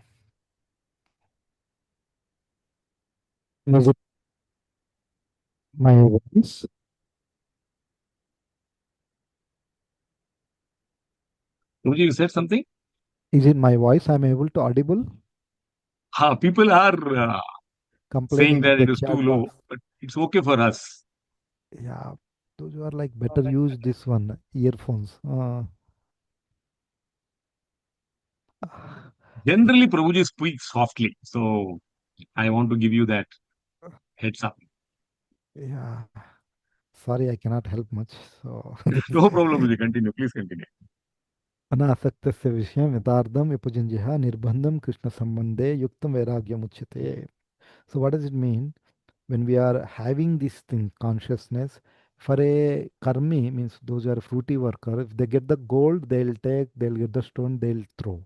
Is it my voice? Guruji, you said something? Is it my voice? I'm able to audible? People are saying Complaining in that the it is too chat low, box. but it's okay for us. Yeah, those who are like better use this one, earphones. Generally, Prabhuji speaks softly. So I want to give you that heads up. Yeah, sorry, I cannot help much. So No problem, Prabhuji. Continue. Please continue. अनासक्तस्य विषयं यथार्थं विपुजिञ्जः निर्बन्धं कृष्णसम्बन्धे युक्तं वैराग्यमुच्यते. So what does it mean? When we are having this thing, consciousness, for a karmi, means those who are fruity worker, if they get the gold, they'll take, they'll get the stone, they'll throw.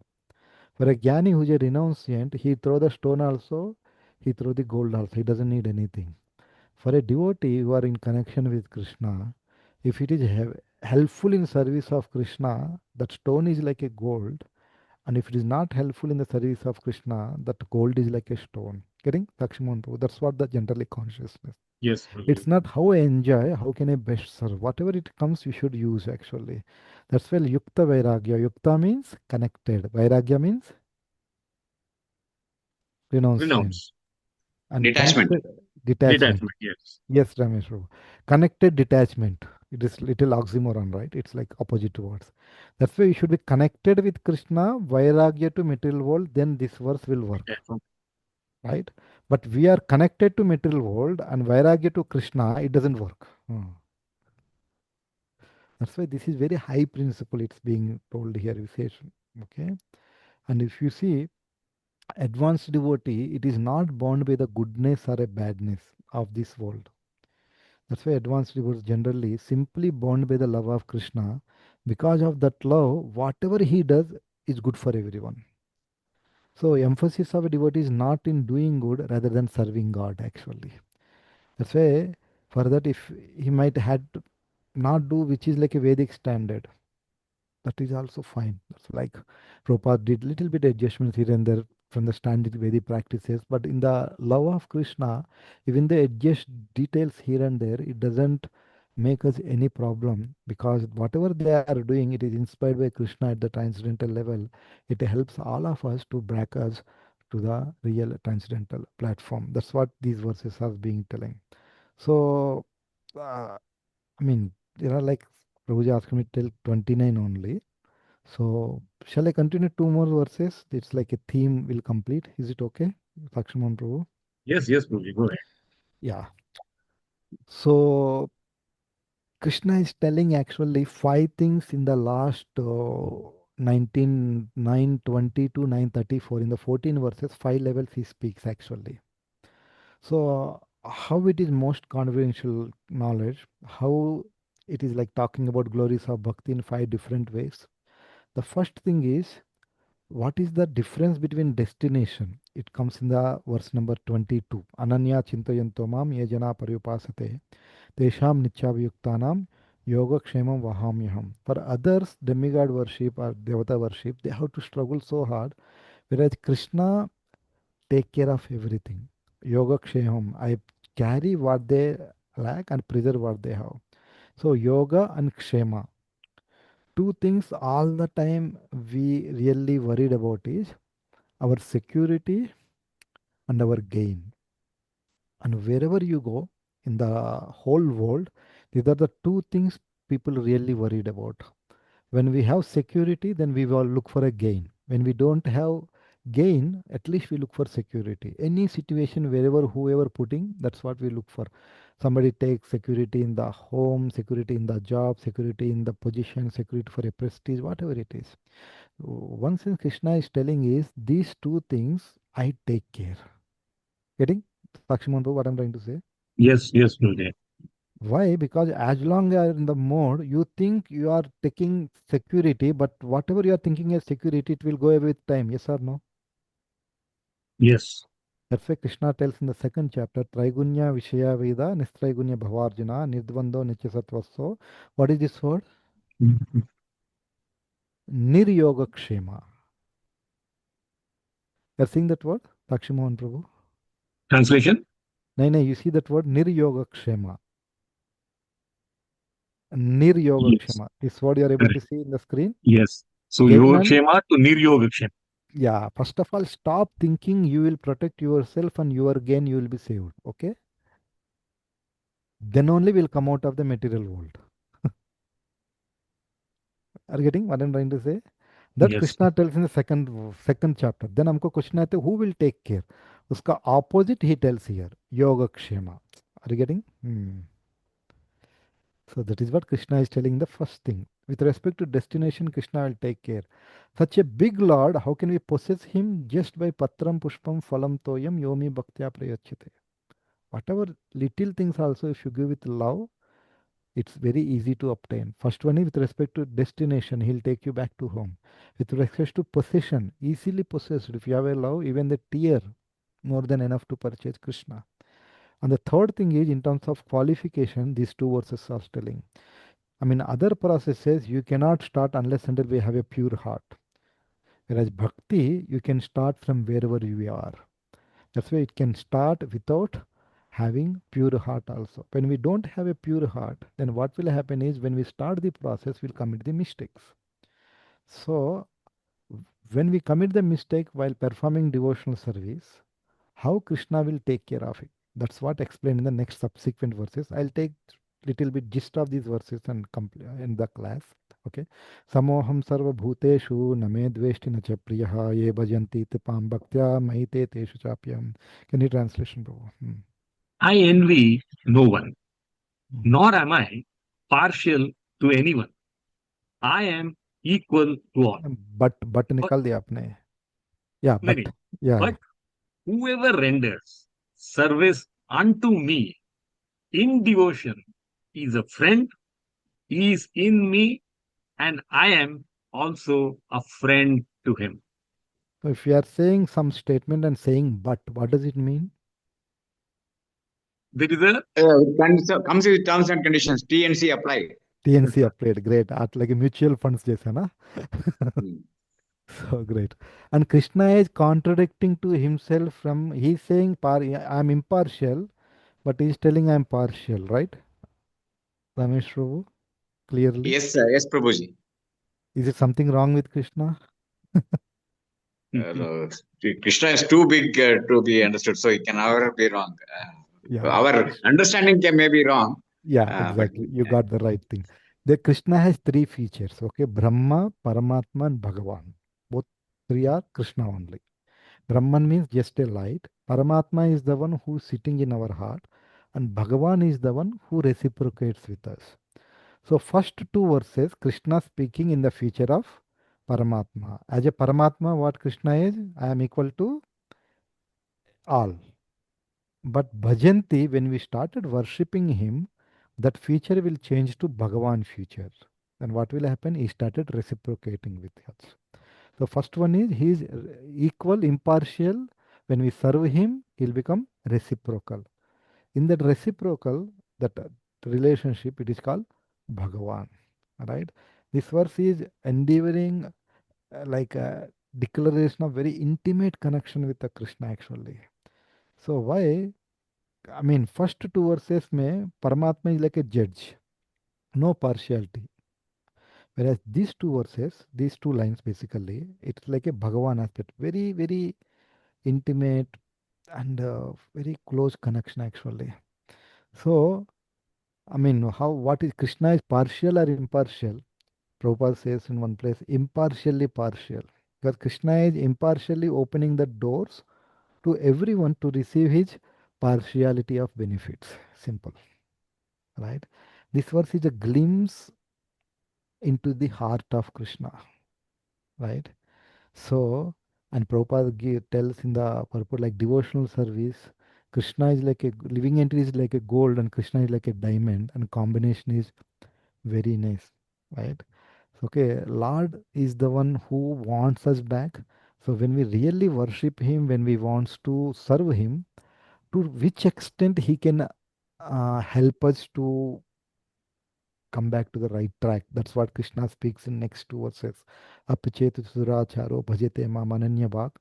For a jnani who's a renunciant, he throw the stone also, he throw the gold also, he doesn't need anything. For a devotee who are in connection with Krishna, if it is helpful in service of Krishna, that stone is like a gold. And if it is not helpful in the service of Krishna, that gold is like a stone. Getting Lakshman Prabhu? That's what the generally consciousness. Yes, It's Guruji. not how I enjoy, how can I best serve. Whatever it comes, you should use actually. That's why Yukta Vairagya. Yukta means connected. Vairagya means renunciation. Renounce. And Detachment. connected detachment. Detachment. Yes. Yes, Ramesh Prabhu. Connected detachment. It is little oxymoron, right? It's like opposite words. That's why you should be connected with Krishna, Vairagya to material world, then this verse will work, Detachment. right? But we are connected to material world and Vairagya to Krishna, it doesn't work. That's why this is very high principle it's being told here, Visheshan. Okay. And if you see advanced devotee, it is not bound by the goodness or a badness of this world. That's why advanced devotees generally simply bound by the love of Krishna. Because of that love, whatever he does is good for everyone. So emphasis of a devotee is not in doing good rather than serving God actually. That's why for that if he might had to not do which is like a Vedic standard, that is also fine. That's like Prabhupada did little bit adjustments here and there from the standard Vedic practices, but in the love of Krishna, even they adjust details here and there, it doesn't make us any problem because whatever they are doing, it is inspired by Krishna at the transcendental level. It helps all of us to back us to the real transcendental platform. That's what these verses are being telling. So, I mean, there are like Prabhuji asked me till 29 only. So, shall I continue two more verses? It's like a theme will complete. Is it okay? Sakshaman Prabhu? Yes, yes, Guruji. Go ahead. Yeah. So, Krishna is telling actually five things in the last 19, 920 to 934. In the 14 verses, five levels he speaks actually. So, how it is most confidential knowledge, how it is like talking about glories of bhakti in five different ways. The first thing is, what is the difference between destination? It comes in the verse number 22. Ananya chintayanto mam ye jana paryupasate tesham nityavayuktanam yoga kshemam vahamyaham. For others, demigod worship or devata worship, they have to struggle so hard, whereas Krishna take care of everything. Yoga kshemam, I carry what they lack and preserve what they have. So yoga and kshema, two things all the time we really worried about is our security and our gain. And wherever you go in the whole world, these are the two things people really worried about. When we have security, then we will look for a gain. When we don't have gain, at least we look for security. Any situation, wherever, whoever putting, that's what we look for. Somebody takes security in the home, security in the job, security in the position, security for a prestige, whatever it is. One thing Krishna is telling is these two things I take care. Getting Sakshiman, what I'm trying to say? Yes, yes, Guruji. Why? Because as long as you are in the mode, you think you are taking security, but whatever you are thinking as security, it will go away with time. Yes or no? Yes. That's why Krishna tells in the second chapter, Traigunya Vishaya Veda, Nistraigunya Bhavarjuna, Nirdvando Nityasatvaso. What is this word? Mhm. Niryoga Kshema. You are seeing that word? Sakshiman Prabhu. Translation? No, you see that word Niryoga Kshema. Yes. Niryogaksema. This what you are able to Correct. see in the screen. Yes. So Gain and Yogakshema to Niryogakshema. yeah, first of all, stop thinking you will protect yourself and your gain you will be saved. Okay. Then only will come out of the material world. Are you getting what I'm trying to say? That Yes. Krishna tells in the second chapter. Then हमको question आता है who will take care? उसका opposite he tells here. Yogakshema. Are you getting? So that is what Krishna is telling the first thing. With respect to destination, Krishna will take care. Such a big Lord, how can we possess him just by patram pushpam phalam toyam yomi bhaktya prayachate? Whatever little things also, if you give with love, it's very easy to obtain. First one is with respect to destination, he'll take you back to home. With respect to possession, easily possessed. If you have a love, even the tear, more than enough to purchase Krishna. And the third thing is in terms of qualification, these two verses are telling. I mean, other processes you cannot start unless until we have a pure heart. Whereas bhakti, you can start from wherever you are. That's why it can start without having pure heart also. When we don't have a pure heart, then what will happen is when we start the process, we'll commit the mistakes. So when we commit the mistake while performing devotional service, how Krishna will take care of it. That's what explained in the next subsequent verses. I'll take little bit gist of these verses and in the class. Okay. Samoham sarva bhuteshu name dveshti na cha priyaha ye bhajanti tipam bhaktya mahite teshu chapyam. Can you translation, bro? I envy no one, Hmm. nor am I partial to anyone. I am equal to all. But But निकाल दिया आपने. Yeah, but many. yeah. But whoever renders service unto me in devotion is a friend, is in me, and I am also a friend to him. So if you are saying some statement and saying but, what does it mean? There is a comes with terms and conditions. TNC applied. TNC applied. Great. At like a mutual funds jaisa na? Hmm. So great. And Krishna is contradicting to himself from, he's saying, I'm impartial, but he's telling I'm partial, right? Ramesh Prabhu, clearly. Yes, yes, Prabhuji. Is it something wrong with Krishna? No, Krishna is too big to be understood, so it can never be wrong. Yeah. Our understanding may be wrong. Yeah, But exactly. You got the right thing. The Krishna has three features, okay? Brahma, Paramatma, and Bhagavan. Both three are Krishna only. Brahman means just a light. Paramatma is the one who is sitting in our heart. And Bhagavan is the one who reciprocates with us. So first two verses, Krishna speaking in the future of Paramatma. As a Paramatma, what Krishna is? I am equal to all. But Bhajanti, when we started worshipping him, that feature will change to Bhagavan feature. Then what will happen? He started reciprocating with us. The first one is he is equal, impartial. When we serve him, he'll become reciprocal. In that reciprocal, that relationship, it is called Bhagavan. Right? This verse is endeavoring like a declaration of very intimate connection with the Krishna actually. So why? I mean, first two verses में Paramatma is like a judge, no partiality. Whereas these two verses, these two lines basically, it's like a Bhagavan aspect, very, very intimate and very close connection actually. So, I mean, what is Krishna is partial or impartial? Prabhupada says in one place, impartially partial. Because Krishna is impartially opening the doors to everyone to receive his partiality of benefits. Simple. Right? This verse is a glimpse into the heart of Krishna. Right? So, and Prabhupada tells in the purport like devotional service, Krishna is like a living entity is like a gold and Krishna is like a diamond, and combination is very nice, right? So, okay, Lord is the one who wants us back. So when we really worship him, when we wants to serve him, to which extent he can help us to come back to the right track. That's what Krishna speaks in next two verses. Apachet suracharo bhajete mamananya bhak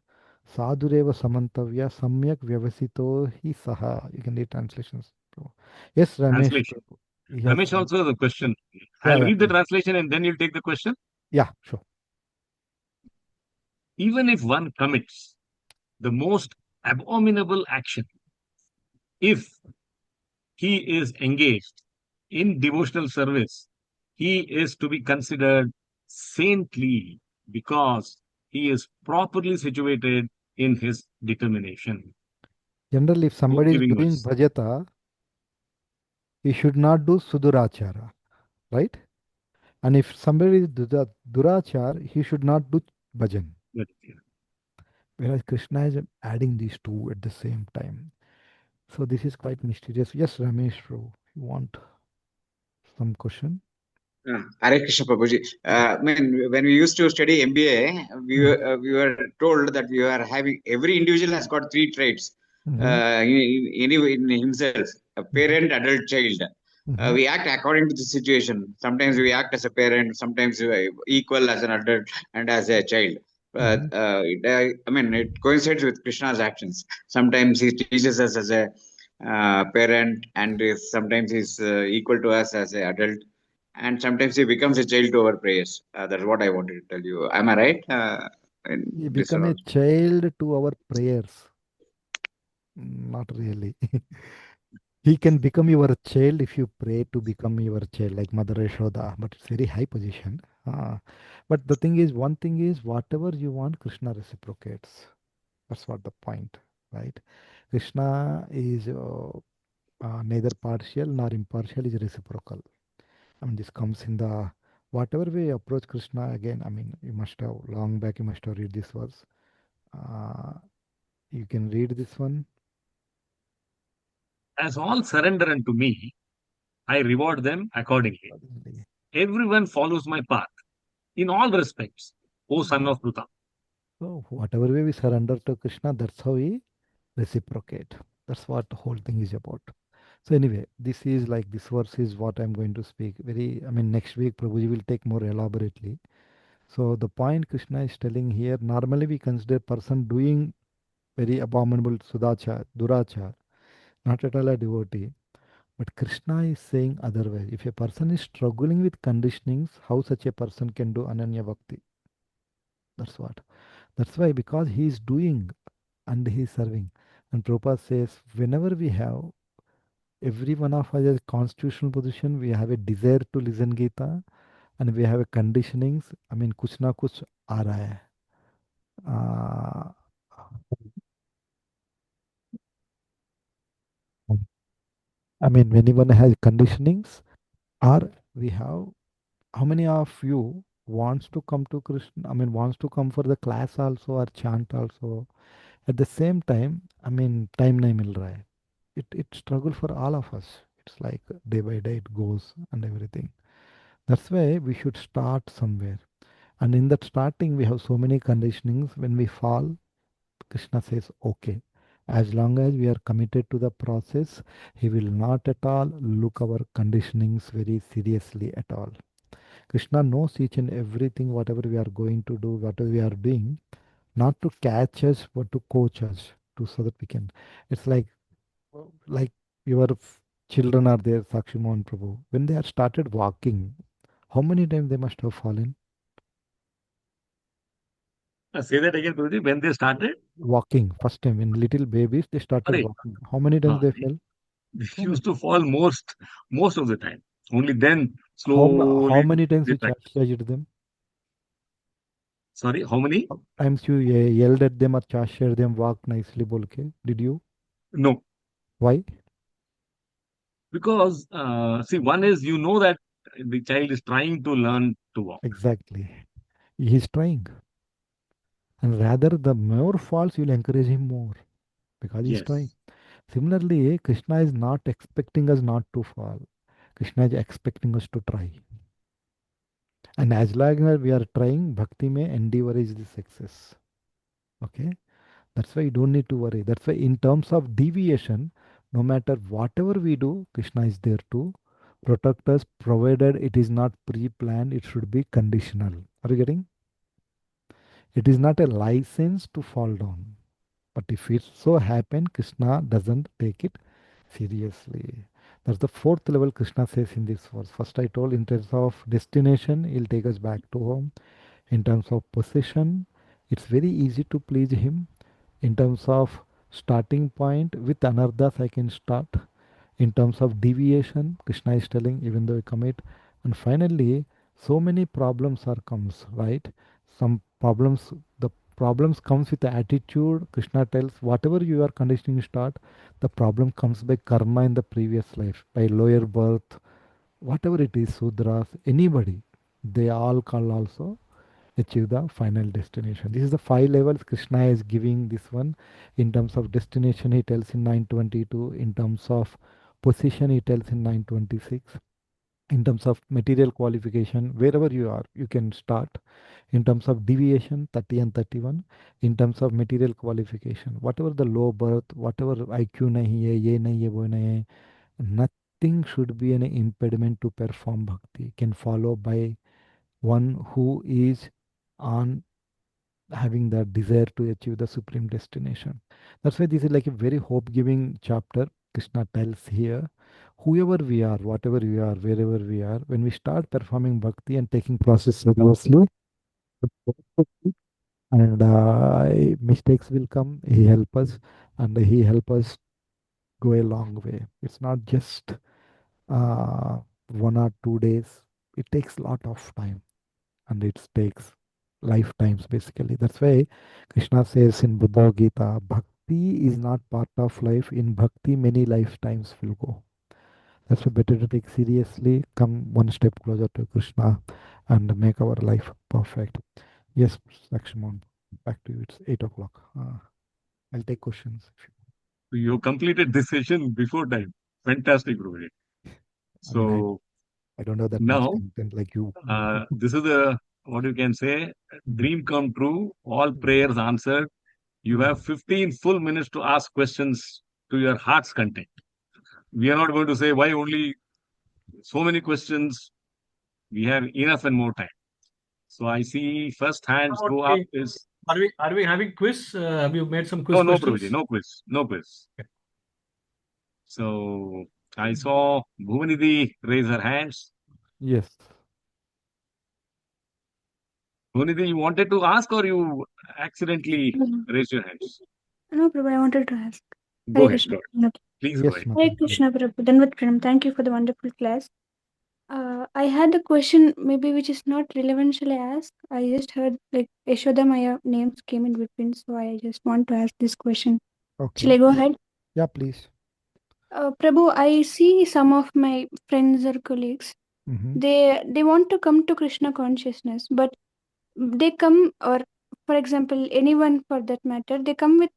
sadhureva samantavya samyak vyavasito hi saha. You can read translations. Bro. Yes, Ramesh. translation. Yes. Ramesh also has a question. Yeah, I'll yeah, read the please. translation and then you'll take the question. Yeah, sure. Even if one commits the most abominable action, if he is engaged in devotional service, he is to be considered saintly because he is properly situated in his determination. Generally, if Both somebody is giving doing verse. bhajata, he should not do sudurachara, right? And if somebody is durachar, he should not do bhajan. Whereas Krishna is adding these two at the same time. So this is quite mysterious. Yes, Ramesh, bro, you want some question? Hare Krishna Prabhuji. I mean, when we used to study MBA, we were told that we are having every individual has got three traits in himself: a parent, adult, child. We act according to the situation. Sometimes we act as a parent, sometimes we are equal as an adult and as a child. I mean, it coincides with Krishna's actions. Sometimes he teaches us as a parent, and sometimes he's equal to us as an adult, and sometimes he becomes a child to our prayers. That's what I wanted to tell you. Am I right? In He this become one a also. child to our prayers. Not really. He can become your child if you pray to become your child, like Mother Yashoda, but it's very high position. But the thing is, one thing is, whatever you want, Krishna reciprocates. That's what the point, right? Krishna is neither partial nor impartial, is reciprocal. I mean, this comes in the whatever way you approach Krishna again. I mean, you must have long back, you must have read this verse. Uh, you can read this one. As all surrender unto me, I reward them accordingly. Everyone follows my path in all respects, O son of Pruta. So whatever way we surrender to Krishna, that's how we reciprocate. That's what the whole thing is about. So anyway, this is like this verse is what I'm going to speak. I mean, next week Prabhuji will take more elaborately. So the point Krishna is telling here, normally we consider person doing very abominable sudachar, durachar, not at all a devotee. But Krishna is saying otherwise. If a person is struggling with conditionings, how such a person can do Ananya Bhakti? That's what. That's why, because he is doing and he is serving. And Prabhupada says, whenever we have, every one of us has a constitutional position, we have a desire to listen Gita, and we have a conditionings. I mean, कुछ ना कुछ आ रहा है. Uh, I mean, when anyone has conditionings, or we have, how many of you wants to come to Krishna? I mean, wants to come for the class also or chant also. At the same time, I mean, time nahi mil raha hai. It struggle for all of us. It's like day by day it goes and everything. That's why we should start somewhere. And in that starting, we have so many conditionings. When we fall, Krishna says, okay. As long as we are committed to the process, he will not at all look our conditionings very seriously at all. Krishna knows each and everything, whatever we are going to do, whatever we are doing, not to catch us, but to coach us, to so that we can. It's like your children are there, Sakshi Mohan Prabhu. When they have started walking, how many times they must have fallen? Say that again, Guruji. When they started, Walking, first time, when little babies, they started sorry, walking. How many times they fell? they So used many. to fall most of the time. Only then How slowly many times they you practice. chastised them? Sorry, how many? How times you yelled at them or chastised them, walk nicely, bolke? Did you? No, Why? because see, one is that the child is trying to learn to walk. Exactly. He's trying. And rather, the more falls, you'll encourage him more because he's trying. Yes. Similarly, Krishna is not expecting us not to fall. Krishna is expecting us to try. And as long as we are trying, Bhakti may endeavor is the success. Okay? That's why you don't need to worry. That's why, in terms of deviation, no matter whatever we do, Krishna is there to protect us, provided it is not pre planned, it should be conditional. Are you getting? It is not a license to fall down. But if it so happen, Krishna doesn't take it seriously. That's the fourth level Krishna says in this verse. First, I told in terms of destination, he'll take us back to home. In terms of possession, it's very easy to please him. In terms of starting point, with anardas, I can start. In terms of deviation, Krishna is telling, even though I commit. And finally, so many problems are comes, right? Some problems, the problems comes with the attitude. Krishna tells, whatever you are conditioning start, the problem comes by karma in the previous life, by lower birth, whatever it is, Sudras, anybody, they all call also achieve the final destination. This is the five levels Krishna is giving this one. In terms of destination, he tells in 922. In terms of position, he tells in 926. In terms of material qualification, wherever you are, you can start. In terms of deviation, 30 and 31. In terms of material qualification, whatever the low birth, whatever IQ nahi hai, ye nahi hai, wo nahi hai, nothing should be an impediment to perform bhakti. Can follow by one who is on having that desire to achieve the supreme destination. That's why this is like a very hope-giving chapter. Krishna tells here, whoever we are, whatever we are, wherever we are, when we start performing bhakti and taking process seriously, and mistakes will come, he help us, and he help us go a long way. It's not just 1 or 2 days. It takes a lot of time, and it takes lifetimes basically. That's why Krishna says in Bhagavad-Gita, bhakti is not part of life. In bhakti, many lifetimes will go. That's why better to take seriously, come one step closer to Krishna, and make our life perfect. Yes, Lakshman, back to you. It's 8 o'clock. I'll take questions. You completed this session before time. Fantastic, Prabhuji. I mean, So I don't have that much now, content like you. this is a, what you can say, dream come true, all prayers answered. You have 15 full minutes to ask questions to your heart's content. We are not going to say why only so many questions. We have enough and more time. So I see first hands go up is Are we having quiz? Have you made some quiz no, no, questions? Prabhuji, no quiz, no quiz. So I saw Bhuvanidhi raise her hands. Yes. Bhuvanidhi, you wanted to ask or you accidentally raised your hands? No, Prabhu, I wanted to ask. Go Hare ahead, Krishna. go ahead. Please go Yes, ahead. Mata. Hare Krishna, Prabhu. Danvat Pranam. Thank you for the wonderful class. I had a question, maybe which is not relevant. Shall I ask? I just heard like Yashoda Maya names came in between, so I just want to ask this question. Shall Okay. I go ahead? Yeah, please. Prabhu, I see some of my friends or colleagues. Mm-hmm. They want to come to Krishna consciousness, but they come, or for example anyone for that matter, they come with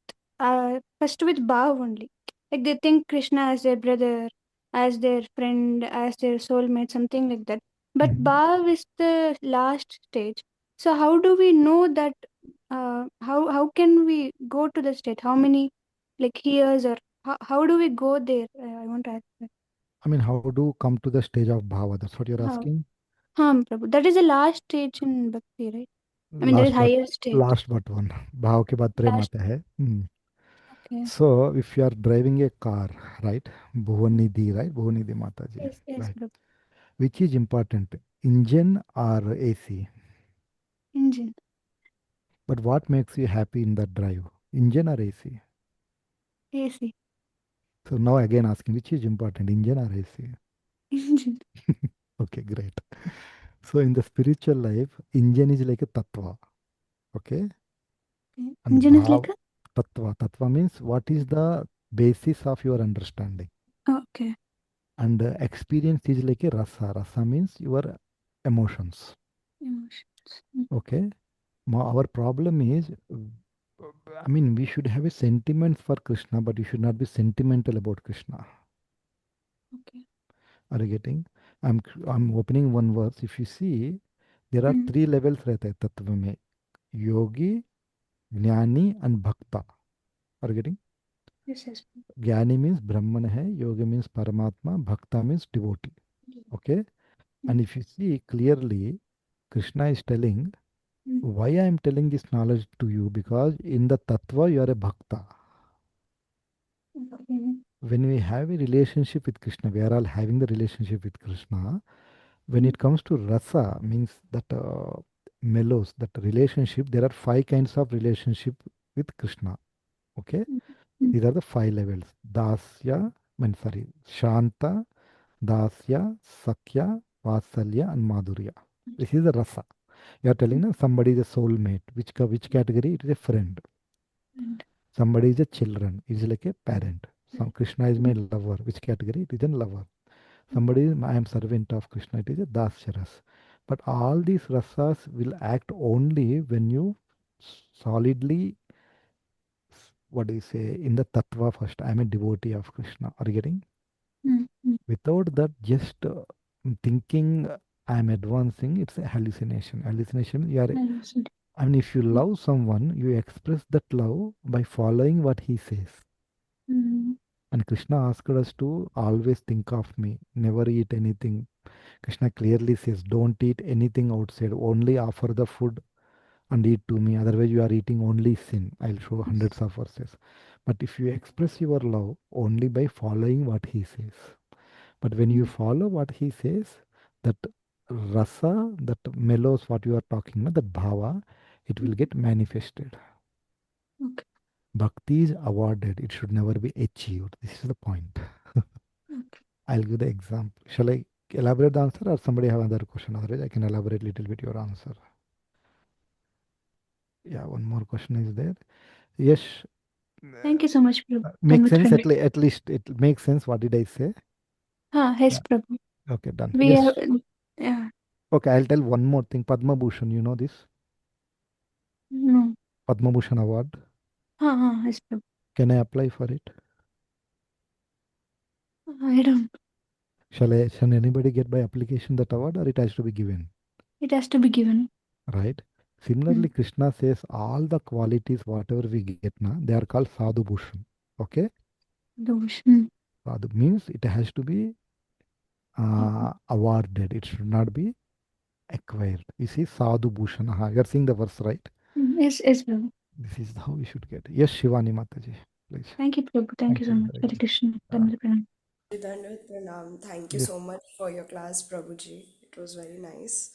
first with bhav only, like they think Krishna as their brother, as their friend, as their soulmate, something like that, but Mm-hmm. bhav is the last stage. So how do we know that, how can we go to the state, how many like years, or how do we go there? I want to ask that. I mean, how do come to the stage of bhava? That's what you're How? asking? Prabhu, that is the last stage in bhakti, right? I mean, there is Last but higher stage. one. Bhav ke baad prem Last. aata hai. Hmm. Okay. So, if you are driving a car, right? Bhuvanidhi, right? Bhuvanidhi Mataji, Yes, yes, right? Prabhu. Which is important, engine or AC? Engine. But what makes you happy in that drive? Engine or AC? AC. So now again asking, which is important, engine or AC? Engine. Okay, great. So in the spiritual life, engine is like a tattva, okay? Okay. And Engine is like bhav, tattva. Tattva means what is the basis of your understanding. okay. And experience is like a rasa. Rasa means your emotions, Emotions. okay? Our problem is, I mean, we should have a sentiment for Krishna, but you should not be sentimental about Krishna. Okay. Are you getting? I'm opening one verse. If you see, there are 3 levels रहते हैं तत्व में, योगी, ज्ञानी and bhakta. Are you getting? Yes, yes. Jnani means Brahman hai, yogi means Paramatma, bhakta means devotee. Okay? And if you see clearly, Krishna is telling, why I am telling this knowledge to you? Because in the tattva you are a bhakta. Okay. When we have a relationship with Krishna, we are all having the relationship with Krishna. When it comes to rasa, means that mellows, that relationship, there are 5 kinds of relationship with Krishna. Okay? These are the 5 levels. Dasya, Shanta, Dasya, Sakya, Vasalya, and Madhurya. This is the rasa. You are telling them somebody is a soulmate. Which category? It is a friend. Somebody is a children. It is like a parent. Some Krishna is my lover. Which category? It is a lover. Somebody is I am servant of Krishna. It is a dasya. But all these rasas will act only when you solidly, what do you say, in the tattva first. I am a devotee of Krishna. Are you getting? Without that, just thinking I am advancing, it's a hallucination. Hallucination, you are. I mean, if you love someone, you express that love by following what he says. And Krishna asked us to always think of me, never eat anything. Krishna clearly says, don't eat anything outside, only offer the food and eat to me. Otherwise, you are eating only sin. I'll show hundreds of verses. But if you express your love only by following what he says, but when you follow what he says, that rasa, that melos, what you are talking about, that bhava, it will get manifested. Okay. Bhakti is awarded. It should never be achieved. This is the point. Okay. I'll give the example. Shall I elaborate the answer or somebody have another question? Otherwise, I can elaborate a little bit your answer. Yeah, one more question is there. Yes, Thank you so much, Prabhu. makes sense. Tanvit. At least it makes sense. What did I say? Yes, Yeah. Prabhu. Okay, done. We Yes. have, yeah, Okay, I'll tell one more thing. Padma Bhushan, you know this? no. Padma Bhushan award. Yes, Prabhu. Can I apply for it? I don't. Shall anybody get by application that award or it has to be given? It has to be given. Right? Similarly, Krishna says all the qualities, whatever we get now, they are called Sadhu Bhushan. Okay? Those. Sadhu means it has to be awarded. It should not be acquired. You see, Sadhu Bhushan. You are seeing the verse, right? Yes, Prabhu. This is how we should get. Yes, Shivani Mataji, please. Thank you, Prabhu. Thank you so much. Hare Krishna. Tanvit Pranam. Dandavat Pranam. Thank you Yes. so much for your class, Prabhuji. It was very nice.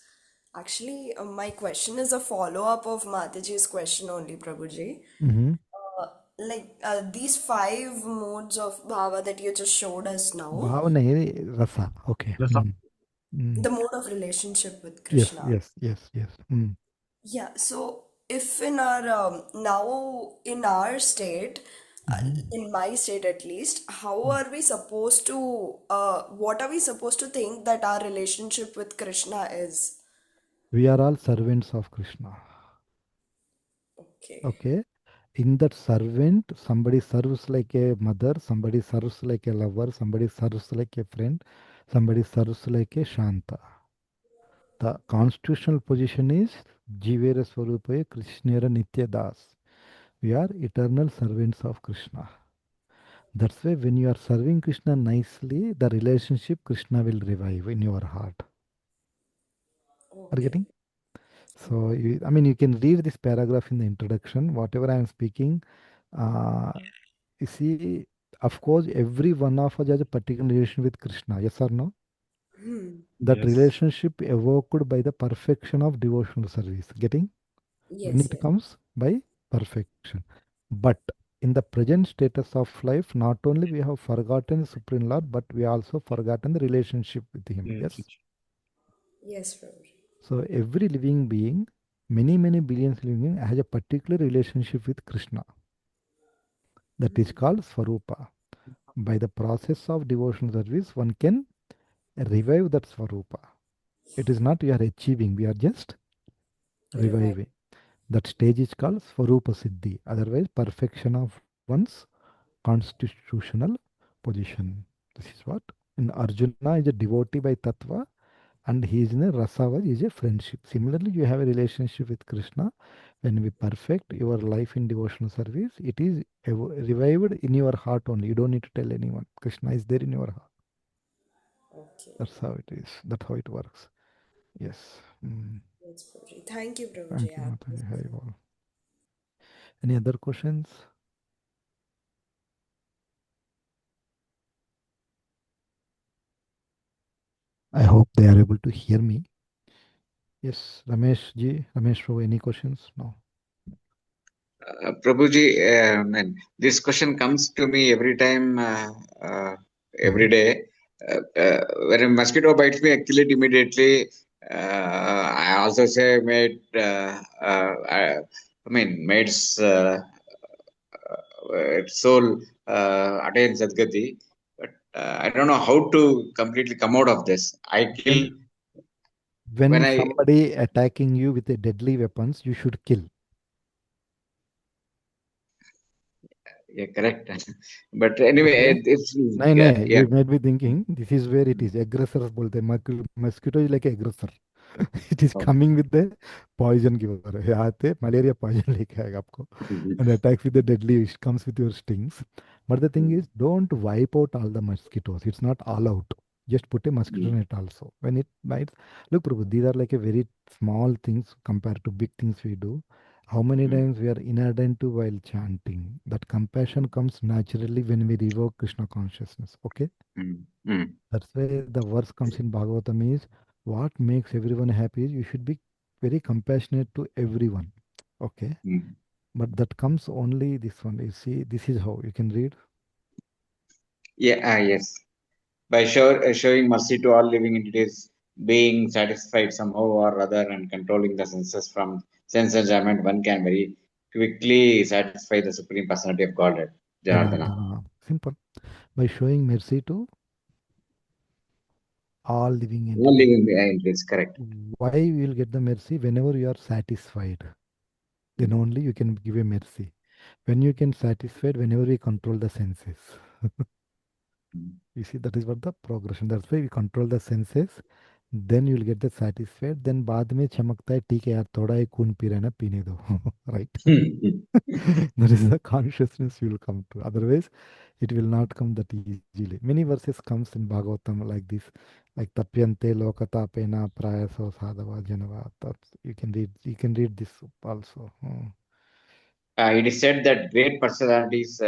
Actually, my question is a follow-up of Mataji's question only, Prabhuji. Mm-hmm. These five modes of bhava that you just showed us now, Bhava nahi, rasa. Okay. Rasa. the mode of relationship with Yes, Krishna. yes. Yeah, so if in our now in our state, in my state at least, how are we supposed to what are we supposed to think that our relationship with Krishna is? We are all servants of Krishna. Okay. Okay. In that servant, somebody serves like a mother, somebody serves like a lover, somebody serves like a friend, somebody serves like a Shanta. The constitutional position is Jivera Swarupaye Krishnera Nitya Das. We are eternal servants of Krishna. That's why when you are serving Krishna nicely, the relationship Krishna will revive in your heart. Are you Okay. getting? So, you can read this paragraph in the introduction. Whatever I am speaking, you see, of course, every one of us has a particular relation with Krishna. Yes or no? That Yes. relationship evoked by the perfection of devotional service. Getting? When Yes, it comes by perfection. But in the present status of life, not only we have forgotten the Supreme Lord, but we also forgotten the relationship with Him. Yes. yes, Prabhuji. So every living being, many billions living beings, has a particular relationship with Krishna. That is called Swarupa. By the process of devotional service, one can revive that Swarupa. It is not we are achieving, we are just reviving. That stage is called Swarupa Siddhi. Otherwise, perfection of one's constitutional position. This is what. And Arjuna is a devotee by Tattva, and he is in a Rasava, is a friendship. Similarly, you have a relationship with Krishna. When we perfect your life in devotional service, it is revived in your heart only. You don't need to tell anyone. Krishna is there in your heart. Okay. That's how it is. That's how it works. Yes. Yes, Prabhuji. Thank you, Prabhuji. Thank you, Mataji. Hari Bol. Any other questions? I hope they are able to hear me. Yes, Ramesh ji, Ramesh Prabhu, any questions? No. Prabhuji, this question comes to me every time, every day. When a mosquito bites me, I kill it immediately. I also say, maid's soul attain Sadgati. But I don't know how to completely come out of this. I kill When I. somebody attacking you with a deadly weapons, you should kill. Yeah, correct. But anyway, Okay. it's You made me thinking. This is where it is. Aggressors bolte. Mosquito is like aggressor. It is coming with the poison giver. यहाँ पे malaria poison लेके आएगा आपको. And attacks with the deadly. It comes with your stings. But the thing is, don't wipe out all the mosquitoes. It's not all out. Just put a mosquito net also. When it bites, look, Prabhu, these are like a very small things compared to big things we do. How many times we are inattentive while chanting? That compassion comes naturally when we revoke Krishna consciousness. Okay? That's why the verse comes in Bhagavatam is what makes everyone happy is you should be very compassionate to everyone. Okay? But that comes only this one. You see, this is how you can read. Yes. By showing mercy to all living entities, being satisfied somehow or other, and controlling the senses from sense enjoyment, one can very quickly satisfy the Supreme Personality of Godhead, Janardana. Janardana. Simple. By showing mercy to all living All entities. living entities, correct. Why you will get the mercy? Whenever you are satisfied, then only you can give a mercy. When you can satisfied, whenever we control the senses. You see, that is what the progression. That's why we control the senses. Then you will get the satisfied. Then बाद में चमकता है ठीक है यार थोड़ा ही खून P रहे ना पीने दो right. That is the consciousness you will come to. Otherwise, it will not come that easily. Many verses comes in Bhagavatam like this, like tapyante lokatapena prayaso sadhava janava. That's, you can read. You can read this also. It is said that great personalities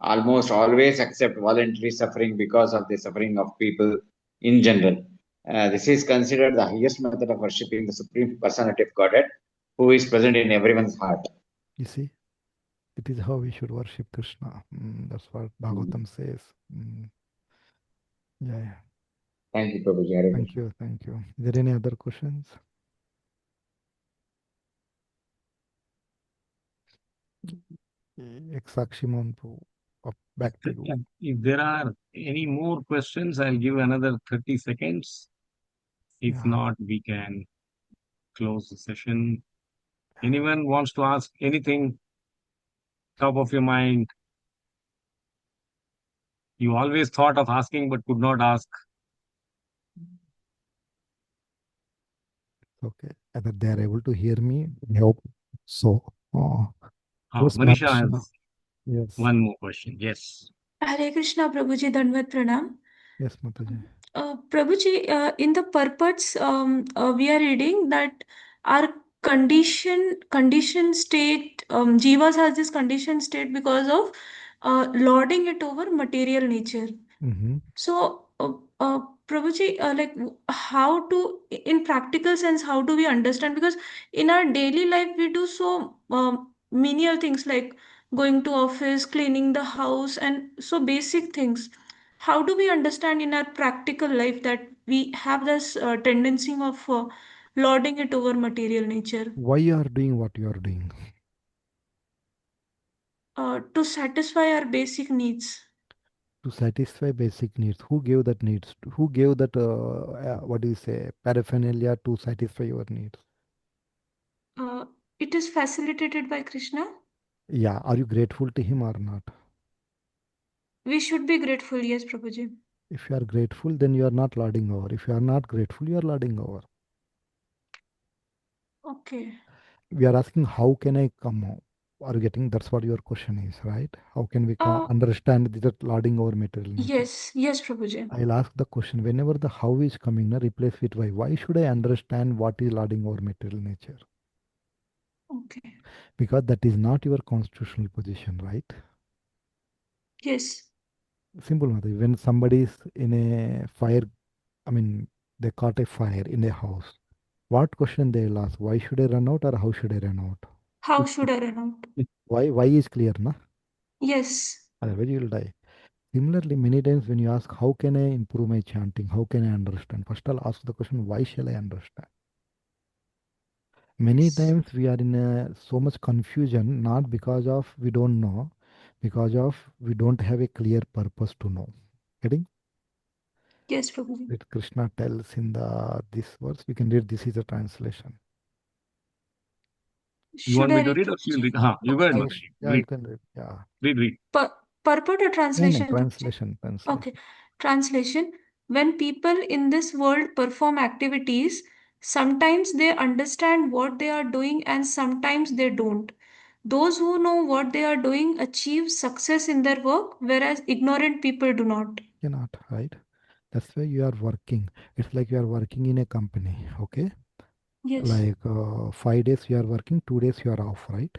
almost always accept voluntary suffering because of the suffering of people in general. This is considered the highest method of worshipping the Supreme Personality of Godhead, who is present in everyone's heart. You see, it is how we should worship Krishna. That's what Bhagavatam says. Yeah. Thank you, Prabhuji. Hare Thank Krishna. you. Thank you. Is there any other questions? Exakshimon, back to you. If there are any more questions, I'll give another 30 seconds. If Yeah. not, we can close the session. Anyone wants to ask anything, top of your mind? You always thought of asking but could not ask. Okay. Whether they are able to hear me, I hope so. Manisha has Yes. one more question. Yes. Hare Krishna, Prabhuji, Dandavat Pranam. Yes, Mataji. Prabhuji, in the purports, we are reading that our condition state, jivas has this condition state because of lording it over material nature. So, Prabhuji, like how to, in practical sense, how do we understand? Because in our daily life, we do so menial things like going to office, cleaning the house, and so basic things. How do we understand in our practical life that we have this tendency of lording it over material nature? Why you are doing what you are doing? To satisfy our basic needs. To satisfy basic needs. Who gave that needs? Who gave that, what do you say, paraphernalia to satisfy your needs? It is facilitated by Krishna. Yeah. Are you grateful to him or not? We should be grateful, yes, Prabhuji. If you are grateful, then you are not lording over. If you are not grateful, you are lording over. Okay. We are asking, how can I come out? Are you getting? That's what your question is, right? How can we understand that lording over material nature? Yes, Prabhuji. I'll ask the question. Whenever the how is coming, na, replace with why. Why should I understand what is lording over material nature? Okay. Because that is not your constitutional position, right? Yes. Simple matter. When somebody is in a fire, I mean, they caught a fire in a house. What question they'll ask? Why should I run out or how should I run out? How should I run out? Why is clear, na? Yes. Otherwise you will die. Similarly, many times when you ask, how can I improve my chanting? How can I understand? First I'll ask the question, why shall I understand? Many times we are in so much confusion, not because of we don't know, because of we don't have a clear purpose to know. Getting? Yes, Prabhuji. That Krishna tells in this verse. We can read. This is a translation. You want Should me I to read? read or you read? You go ahead, Yeah, Mataji. you Read. can read. Yeah. Read. Purport or No, translation? Prabhuji? translation. Okay. Translation. When people in this world perform activities, sometimes they understand what they are doing and sometimes they don't. Those who know what they are doing achieve success in their work, whereas ignorant people do not. Cannot, right? That's why you are working. It's like you are working in a company, okay? Yes. Like 5 days you are working, 2 days you are off, right?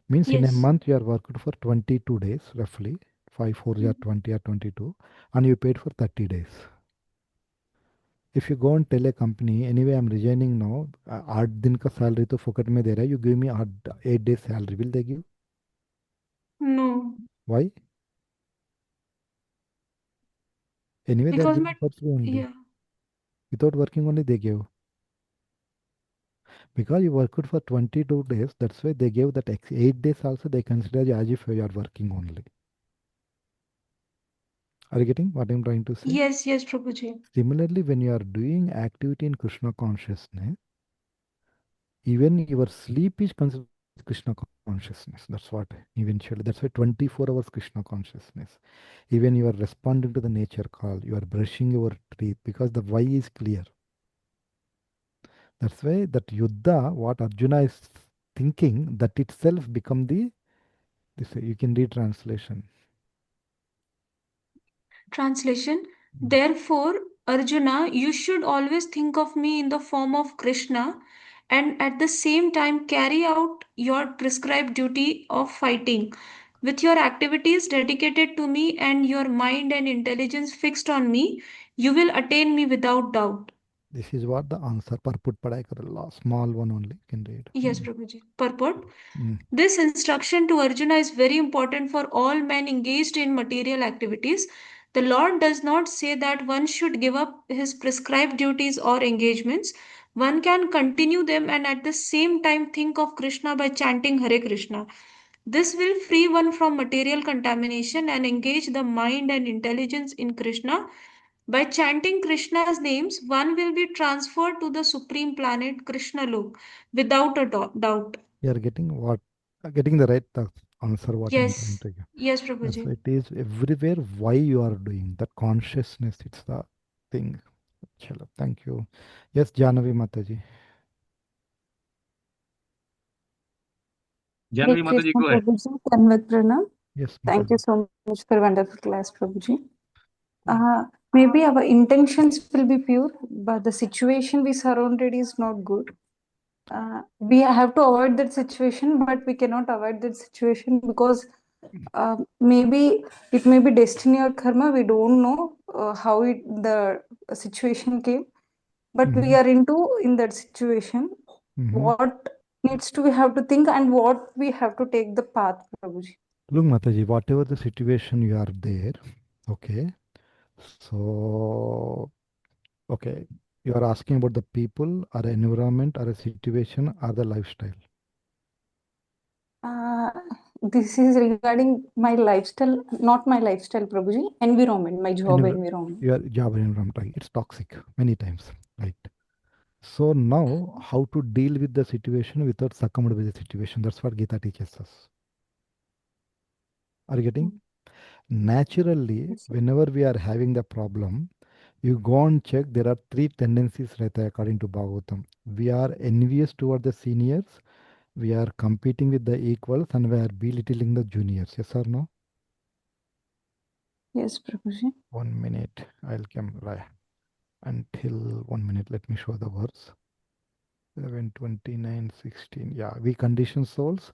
Means in a Yes. month you are worked for 22 days roughly. 5 4 are 20 or 22, and you paid for 30 days. If you go and tell a company, anyway I'm resigning now, 8 दिन का salary तो फुकट में दे रहा है, you give me 8 days salary, will they give? No. Why? Anyway they are Because giving for free only. yeah. Without working only they give. Because you worked for 22 days, that's why they gave that 8 days also they consider you as if you are working only. Are you getting what I'm trying to say? Yes, yes, Prabhuji. Similarly, when you are doing activity in Krishna consciousness, even your sleep is considered Krishna consciousness. That's what eventually, that's why 24 hours Krishna consciousness. Even you are responding to the nature call, you are brushing your teeth because the why is clear. That's why that Yuddha, what Arjuna is thinking, that itself become the, this you can read translation. Translation. Therefore, Arjuna, you should always think of me in the form of Krishna and at the same time carry out your prescribed duty of fighting. With your activities dedicated to me and your mind and intelligence fixed on me, you will attain me without doubt. This is what the answer. Purport padai karalla. Small one only can read. Yes, Prabhuji. Purport. Mm. This instruction to Arjuna is very important for all men engaged in material activities. The Lord does not say that one should give up his prescribed duties or engagements. One can continue them and at the same time think of Krishna by chanting Hare Krishna. This will free one from material contamination and engage the mind and intelligence in Krishna. By chanting Krishna's names, one will be transferred to the supreme planet Krishna Lok without a doubt. You are getting what? Getting the right answer. What I'm trying Yes, to give. yes, Yes, Prabhuji. it is everywhere. Why you are doing that consciousness? It's the thing. Chalo, thank you. Yes, Janavi Mataji. Hare Janvi Mataji, Krishna go ahead. Prabhuji, Tanvat Pranam. Yes, Thank you Mataji. so much for wonderful class, Prabhuji. Maybe our intentions will be pure, but the situation we surrounded is not good. We have to avoid that situation, but we cannot avoid that situation because maybe it may be destiny or karma. We don't know how the situation came, but we are in that situation. What needs to we have to think and what we have to take the path, Prabhuji. Look, Mataji, whatever the situation you are there, okay. So, okay, you are asking about the people, or environment, or a situation, or the lifestyle. This is regarding my lifestyle, not my lifestyle, Prabhuji. Environment, my job environment. Your job environment, right? It's toxic many times, right? So now, how to deal with the situation without succumbing with the situation? That's what Gita teaches us. Are you getting? Naturally, Yes, sir. whenever we are having the problem, you go and check. There are three tendencies, right? According to Bhagavatam, we are envious toward the seniors, we are competing with the equals, and we are belittling the juniors. Yes or no? Yes, Prabhuji. 1 minute. I'll come right until 1 minute. Let me show the verse. 7:29:16. Yeah, we condition souls.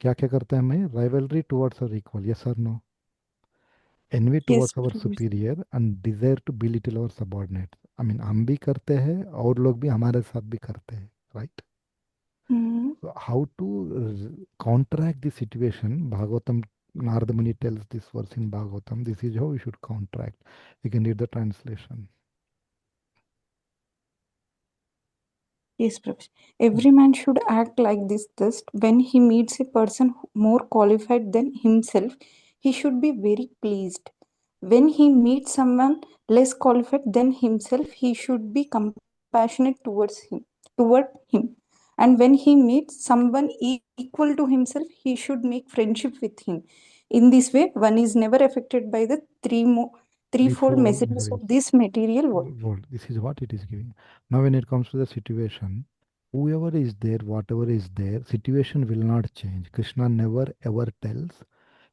क्या क्या करते हैं हमें? Rivalry towards our equal. Yes or no? Envy Yes, towards our Prabhuji. superior and desire to belittle our subordinate. I mean, हम भी करते हैं और लोग भी हमारे साथ भी करते हैं, right? So how to counteract the situation? Bhagavatam, Narada Muni tells this verse in Bhagavatam. This is how we should counteract. You can read the translation. Yes, Prabhuji. Every man should act like this. Thus, when he meets a person more qualified than himself, he should be very pleased. When he meets someone less qualified than himself, he should be compassionate toward him. And when he meets someone equal to himself, he should make friendship with him. In this way, one is never affected by the threefold messages of this material world. This is what it is giving. Now, when it comes to the situation, whoever is there, whatever is there, situation will not change. Krishna never ever tells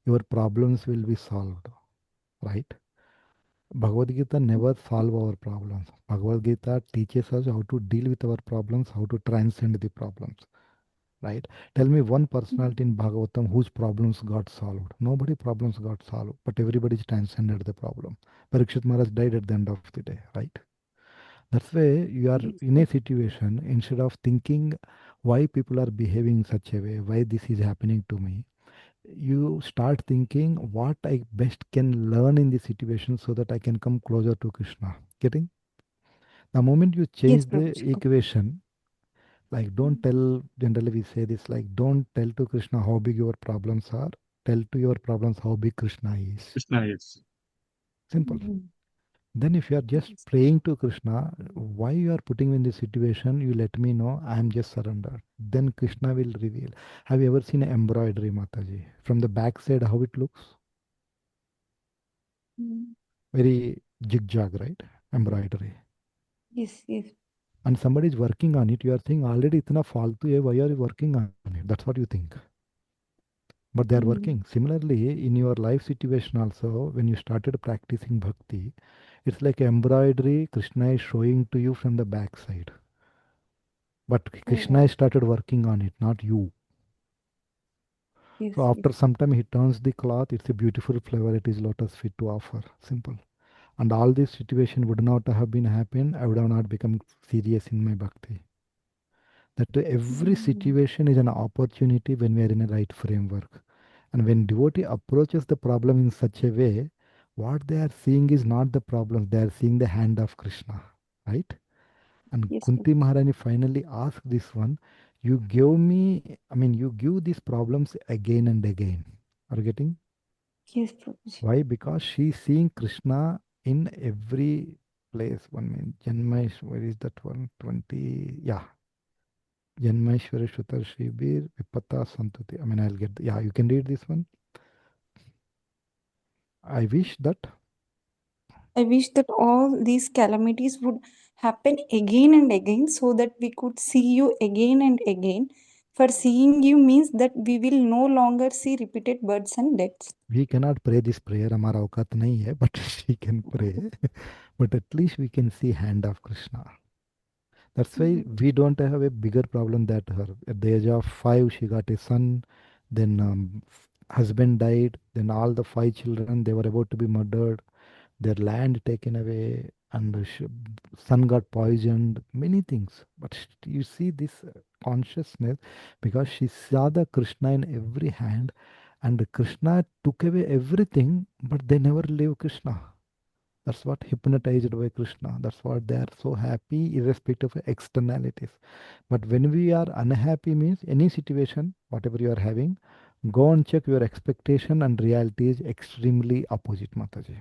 your problems will be solved, right? Bhagavad-Gita never solve our problems. Bhagavad-Gita teaches us how to deal with our problems, how to transcend the problems. Right? Tell me one personality in Bhagavatam whose problems got solved. Nobody problems got solved, but everybody's transcended the problem. Parikshit Maharaj died at the end of the day, right? That's why you are in a situation, instead of thinking why people are behaving in such a way, why this is happening to me, you start thinking what I best can learn in this situation so that I can come closer to Krishna. Getting? The moment you Yes, change the Prabhuji. equation, like don't tell, generally we say this, like don't tell to Krishna how big your problems are, tell to your problems how big Krishna is. Krishna is. Simple. Then if you are just praying to Krishna, why you are putting me in this situation, you let me know, I am just surrendered. Then Krishna will reveal. Have you ever seen embroidery, Mataji? From the back side, how it looks? Very zigzag, right? Embroidery. Yes, yes. And somebody is working on it. You are saying already itna faltu hai, why are you working on it? That's what you think. But they are working. Similarly, in your life situation also, when you started practicing bhakti, it's like embroidery Krishna is showing to you from the back side. But Krishna has started working on it, not you. Yes, So yes. after some time he turns the cloth, it's a beautiful flower, it is lotus fit to offer. Simple. And all this situation would not have been happened, I would have not become serious in my bhakti. That every situation is an opportunity when we are in a right framework. And when devotee approaches the problem in such a way, what they are seeing is not the problem, they are seeing the hand of Krishna. Right? And Yes, Kunti Maharani finally asked this one, you give me, you give these problems again and again. Are you getting? yes, Prabhuji. Why? Because she is seeing Krishna in every place. One minute. Janmesh, where is that one? 20. Yeah. Janmeshwari Shutar Shibir Vipata Santuti. I'll get, yeah, you can read this one. I wish that. I wish that all these calamities would happen again and again so that we could see you again and again. For seeing you means that we will no longer see repeated births and deaths. We cannot pray this prayer, हमारा औकात नहीं है, but she can pray. But at least we can see hand of Krishna. That's why we don't have a bigger problem than her. At the age of 5, she got a son. Then husband died. Then all the 5 children, they were about to be murdered. Their land taken away, and the son got poisoned. Many things. But you see this consciousness, because she saw the Krishna in every hand, and Krishna took away everything, but they never leave Krishna. That's what hypnotized by Krishna. That's what they are so happy, irrespective of externalities. But when we are unhappy, means any situation, whatever you are having, go and check your expectation and reality is extremely opposite, Mataji.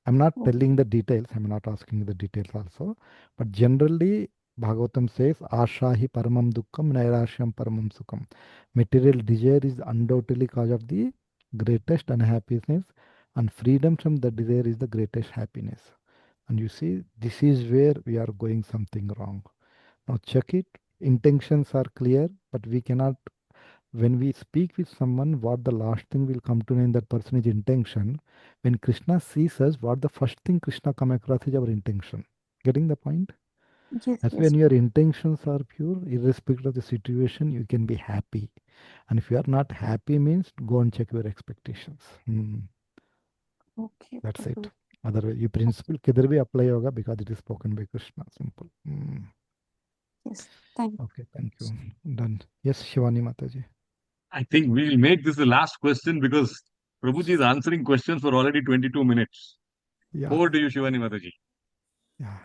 I'm not telling the details, I'm not asking the details also. But generally, Bhagavatam says, Ashahi paramam dukkam nairashyam paramam sukham. Material desire is undoubtedly cause of the greatest unhappiness, and freedom from the desire is the greatest happiness. And you see, this is where we are going something wrong. Now check it. Intentions are clear, but we cannot, when we speak with someone, what the last thing will come to know in that person is intention. When Krishna sees us, what the first thing Krishna come across is our intention. Getting the point? Yes, That's yes. when your intentions are pure, irrespective of the situation, you can be happy. And if you are not happy, means go and check your expectations. Okay, That's it. Prabhu. Otherwise, you principle किधर भी apply होगा because it is spoken by Krishna. Simple. Yes, thank Okay, thank you. Done. Yes, Shivani Mataji. I think we'll make this the last question because Prabhuji is answering questions for already 22 minutes. Yeah. Over to you, Shivani Mataji. Yeah.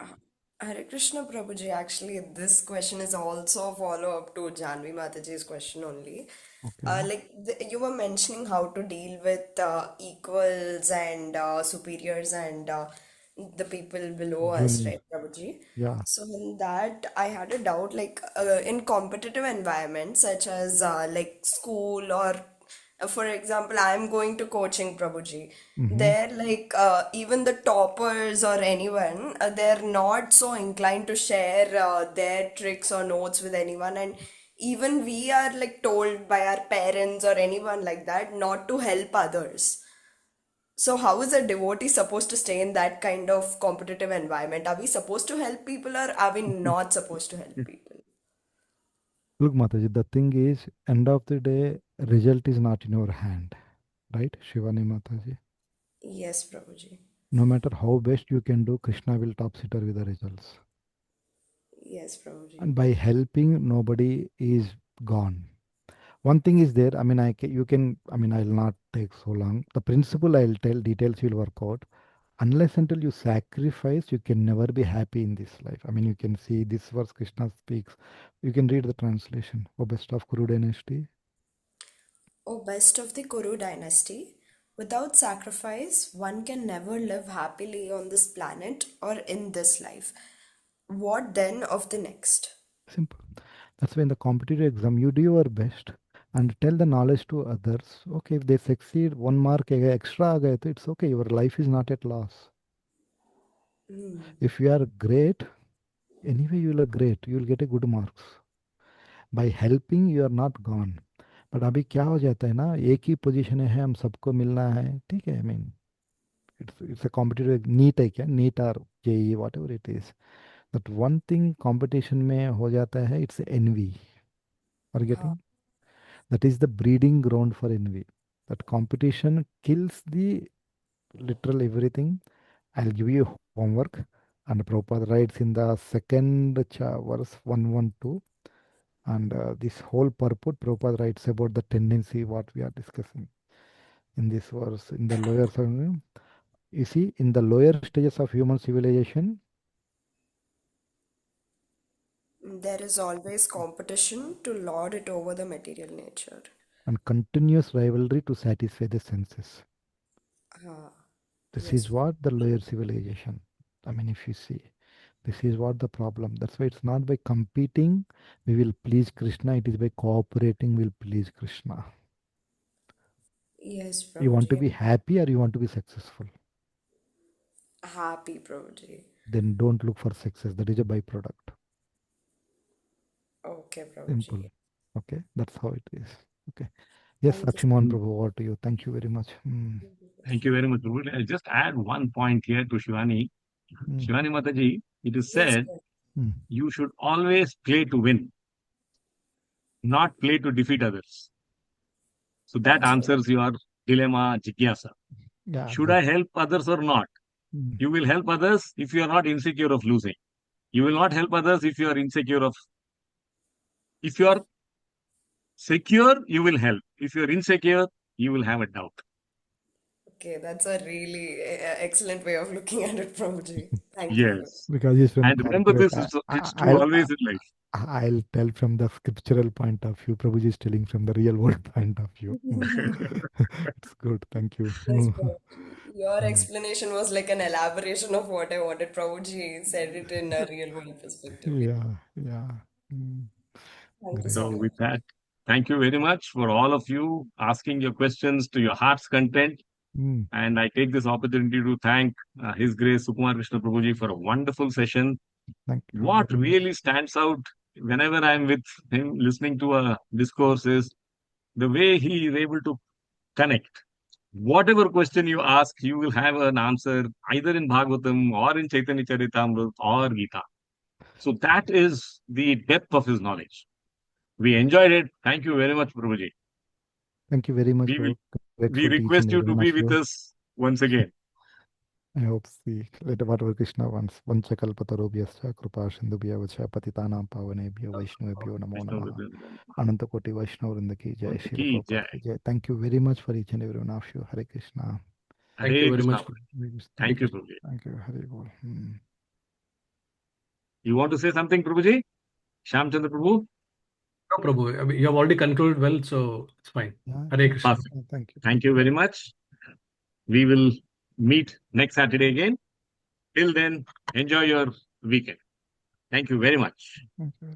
Hare Krishna Prabhuji, actually, this question is also a follow-up to Janvi Mataji's question only. Okay. You were mentioning how to deal with equals and superiors and the people below us, Junior. right, Prabhuji? Yeah. So in that, I had a doubt, in competitive environments such as like school or, for example, I'm going to coaching, Prabhuji. They're like even the toppers or anyone, they're not so inclined to share their tricks or notes with anyone, and even we are like told by our parents or anyone like that not to help others. So how is a devotee supposed to stay in that kind of competitive environment? Are we supposed to help people or are we not supposed to help people? Look, Mataji, the thing is, end of the day, result is not in your hand, right, Shivani Mataji? Yes, Prabhuji. No matter how best you can do, Krishna will topsitter with the results. Yes, Prabhuji. And by helping, nobody is gone. One thing is there, I mean, I'll not take so long. The principle I'll tell, details will work out. Unless until you sacrifice, you can never be happy in this life. I mean, you can see this verse Krishna speaks. You can read the translation. O best of Kuru dynasty. O best of the Kuru dynasty, without sacrifice, one can never live happily on this planet or in this life. What then of the next? Simple. That's why in the competitive exam, you do your best and tell the knowledge to others. Okay, if they succeed, 1 mark extra, aa gaye to it's okay. Your life is not at loss. If you are great, anyway you will be great. You will get a good marks. By helping, you are not gone. But अभी क्या हो जाता है ना, एक ही position है, हम सबको मिलना है, ठीक है, I mean it's a competitive, NEET है क्या, नीट और JEE whatever it is, but one thing competition में हो जाता है, इट्स एनवी और getting, that is the breeding ground for envy. That competition kills the literal everything. I'll give you homework, and Prabhupada writes in the second verse 112, and this whole purport Prabhupada writes about the tendency what we are discussing in this verse. In the lower you see, in the lower stages of human civilization, There is always competition to lord it over the material nature. and continuous rivalry to satisfy the senses. This Yes. is what the lower civilization, I mean, if you see, this is what the problem. That's why it's not by competing we will please Krishna, it is by cooperating we'll please Krishna. Yes, You want to Prabhuji. be happy or you want to be successful? Happy, Prabhuji. Then don't look for success, that is a byproduct. Okay, Prabhuji. Simple. Okay, that's how it is. Okay. Yes, Thank you. Akshiman Prabhu, over to you. Thank you very much. Thank you very much, Prabhu. I'll just add one point here to Shivani. Shivani Mataji, it is Yes, said sir. you should always play to win, not play to defeat others. So that Okay. answers your dilemma, jigyasa. Yeah, Should I help others or not? You will help others if you are not insecure of losing. You will not help others if you are insecure of. If you are secure, you will help. If you are insecure, you will have a doubt. Okay, that's a really excellent way of looking at it, Prabhuji. Thank you. Yes. because he's from And remember corporate. this, it's true always in life. I'll tell from the scriptural point of view. Prabhuji is telling from the real world point of view. It's good. Thank you. Yes, Prabhuji. Your explanation was like an elaboration of what I wanted. Prabhuji said it in a real world perspective. Yeah. Thank you So so much. with that, thank you very much for all of you asking your questions to your heart's content. And I take this opportunity to thank His Grace Sukumar Krishna Prabhuji for a wonderful session. Thank you. What really stands out whenever I'm with him listening to a discourse is the way he is able to connect. Whatever question you ask, you will have an answer either in Bhagavatam or in Chaitanya Charitamrita or Gita. So that is the depth of his knowledge. We enjoyed it. Thank you very much, Prabhuji. Thank you very much. We request you to be with us once again. I hope see let whatever Krishna wants. Vanchakalpatarobhyascha kripa sindhubhya vacha patitanam pavanebhyo vaishnavebhyo namo namaha. Anantakoti Vaishnavrinda ki jai, Srila Ki Prabhupada ki jai. Thank you very much for each and every one of you. Hare Krishna. Thank you very much. Thank you, Prabhuji. Thank you. Hare Bol. You want to say something, Prabhuji? Shamchandra Prabhu? No, Prabhu. I mean, you have already concluded well, so it's fine. Hare Krishna. Thank you. Thank you very much. We will meet next Saturday again. Till then, enjoy your weekend. Thank you very much. Thank you.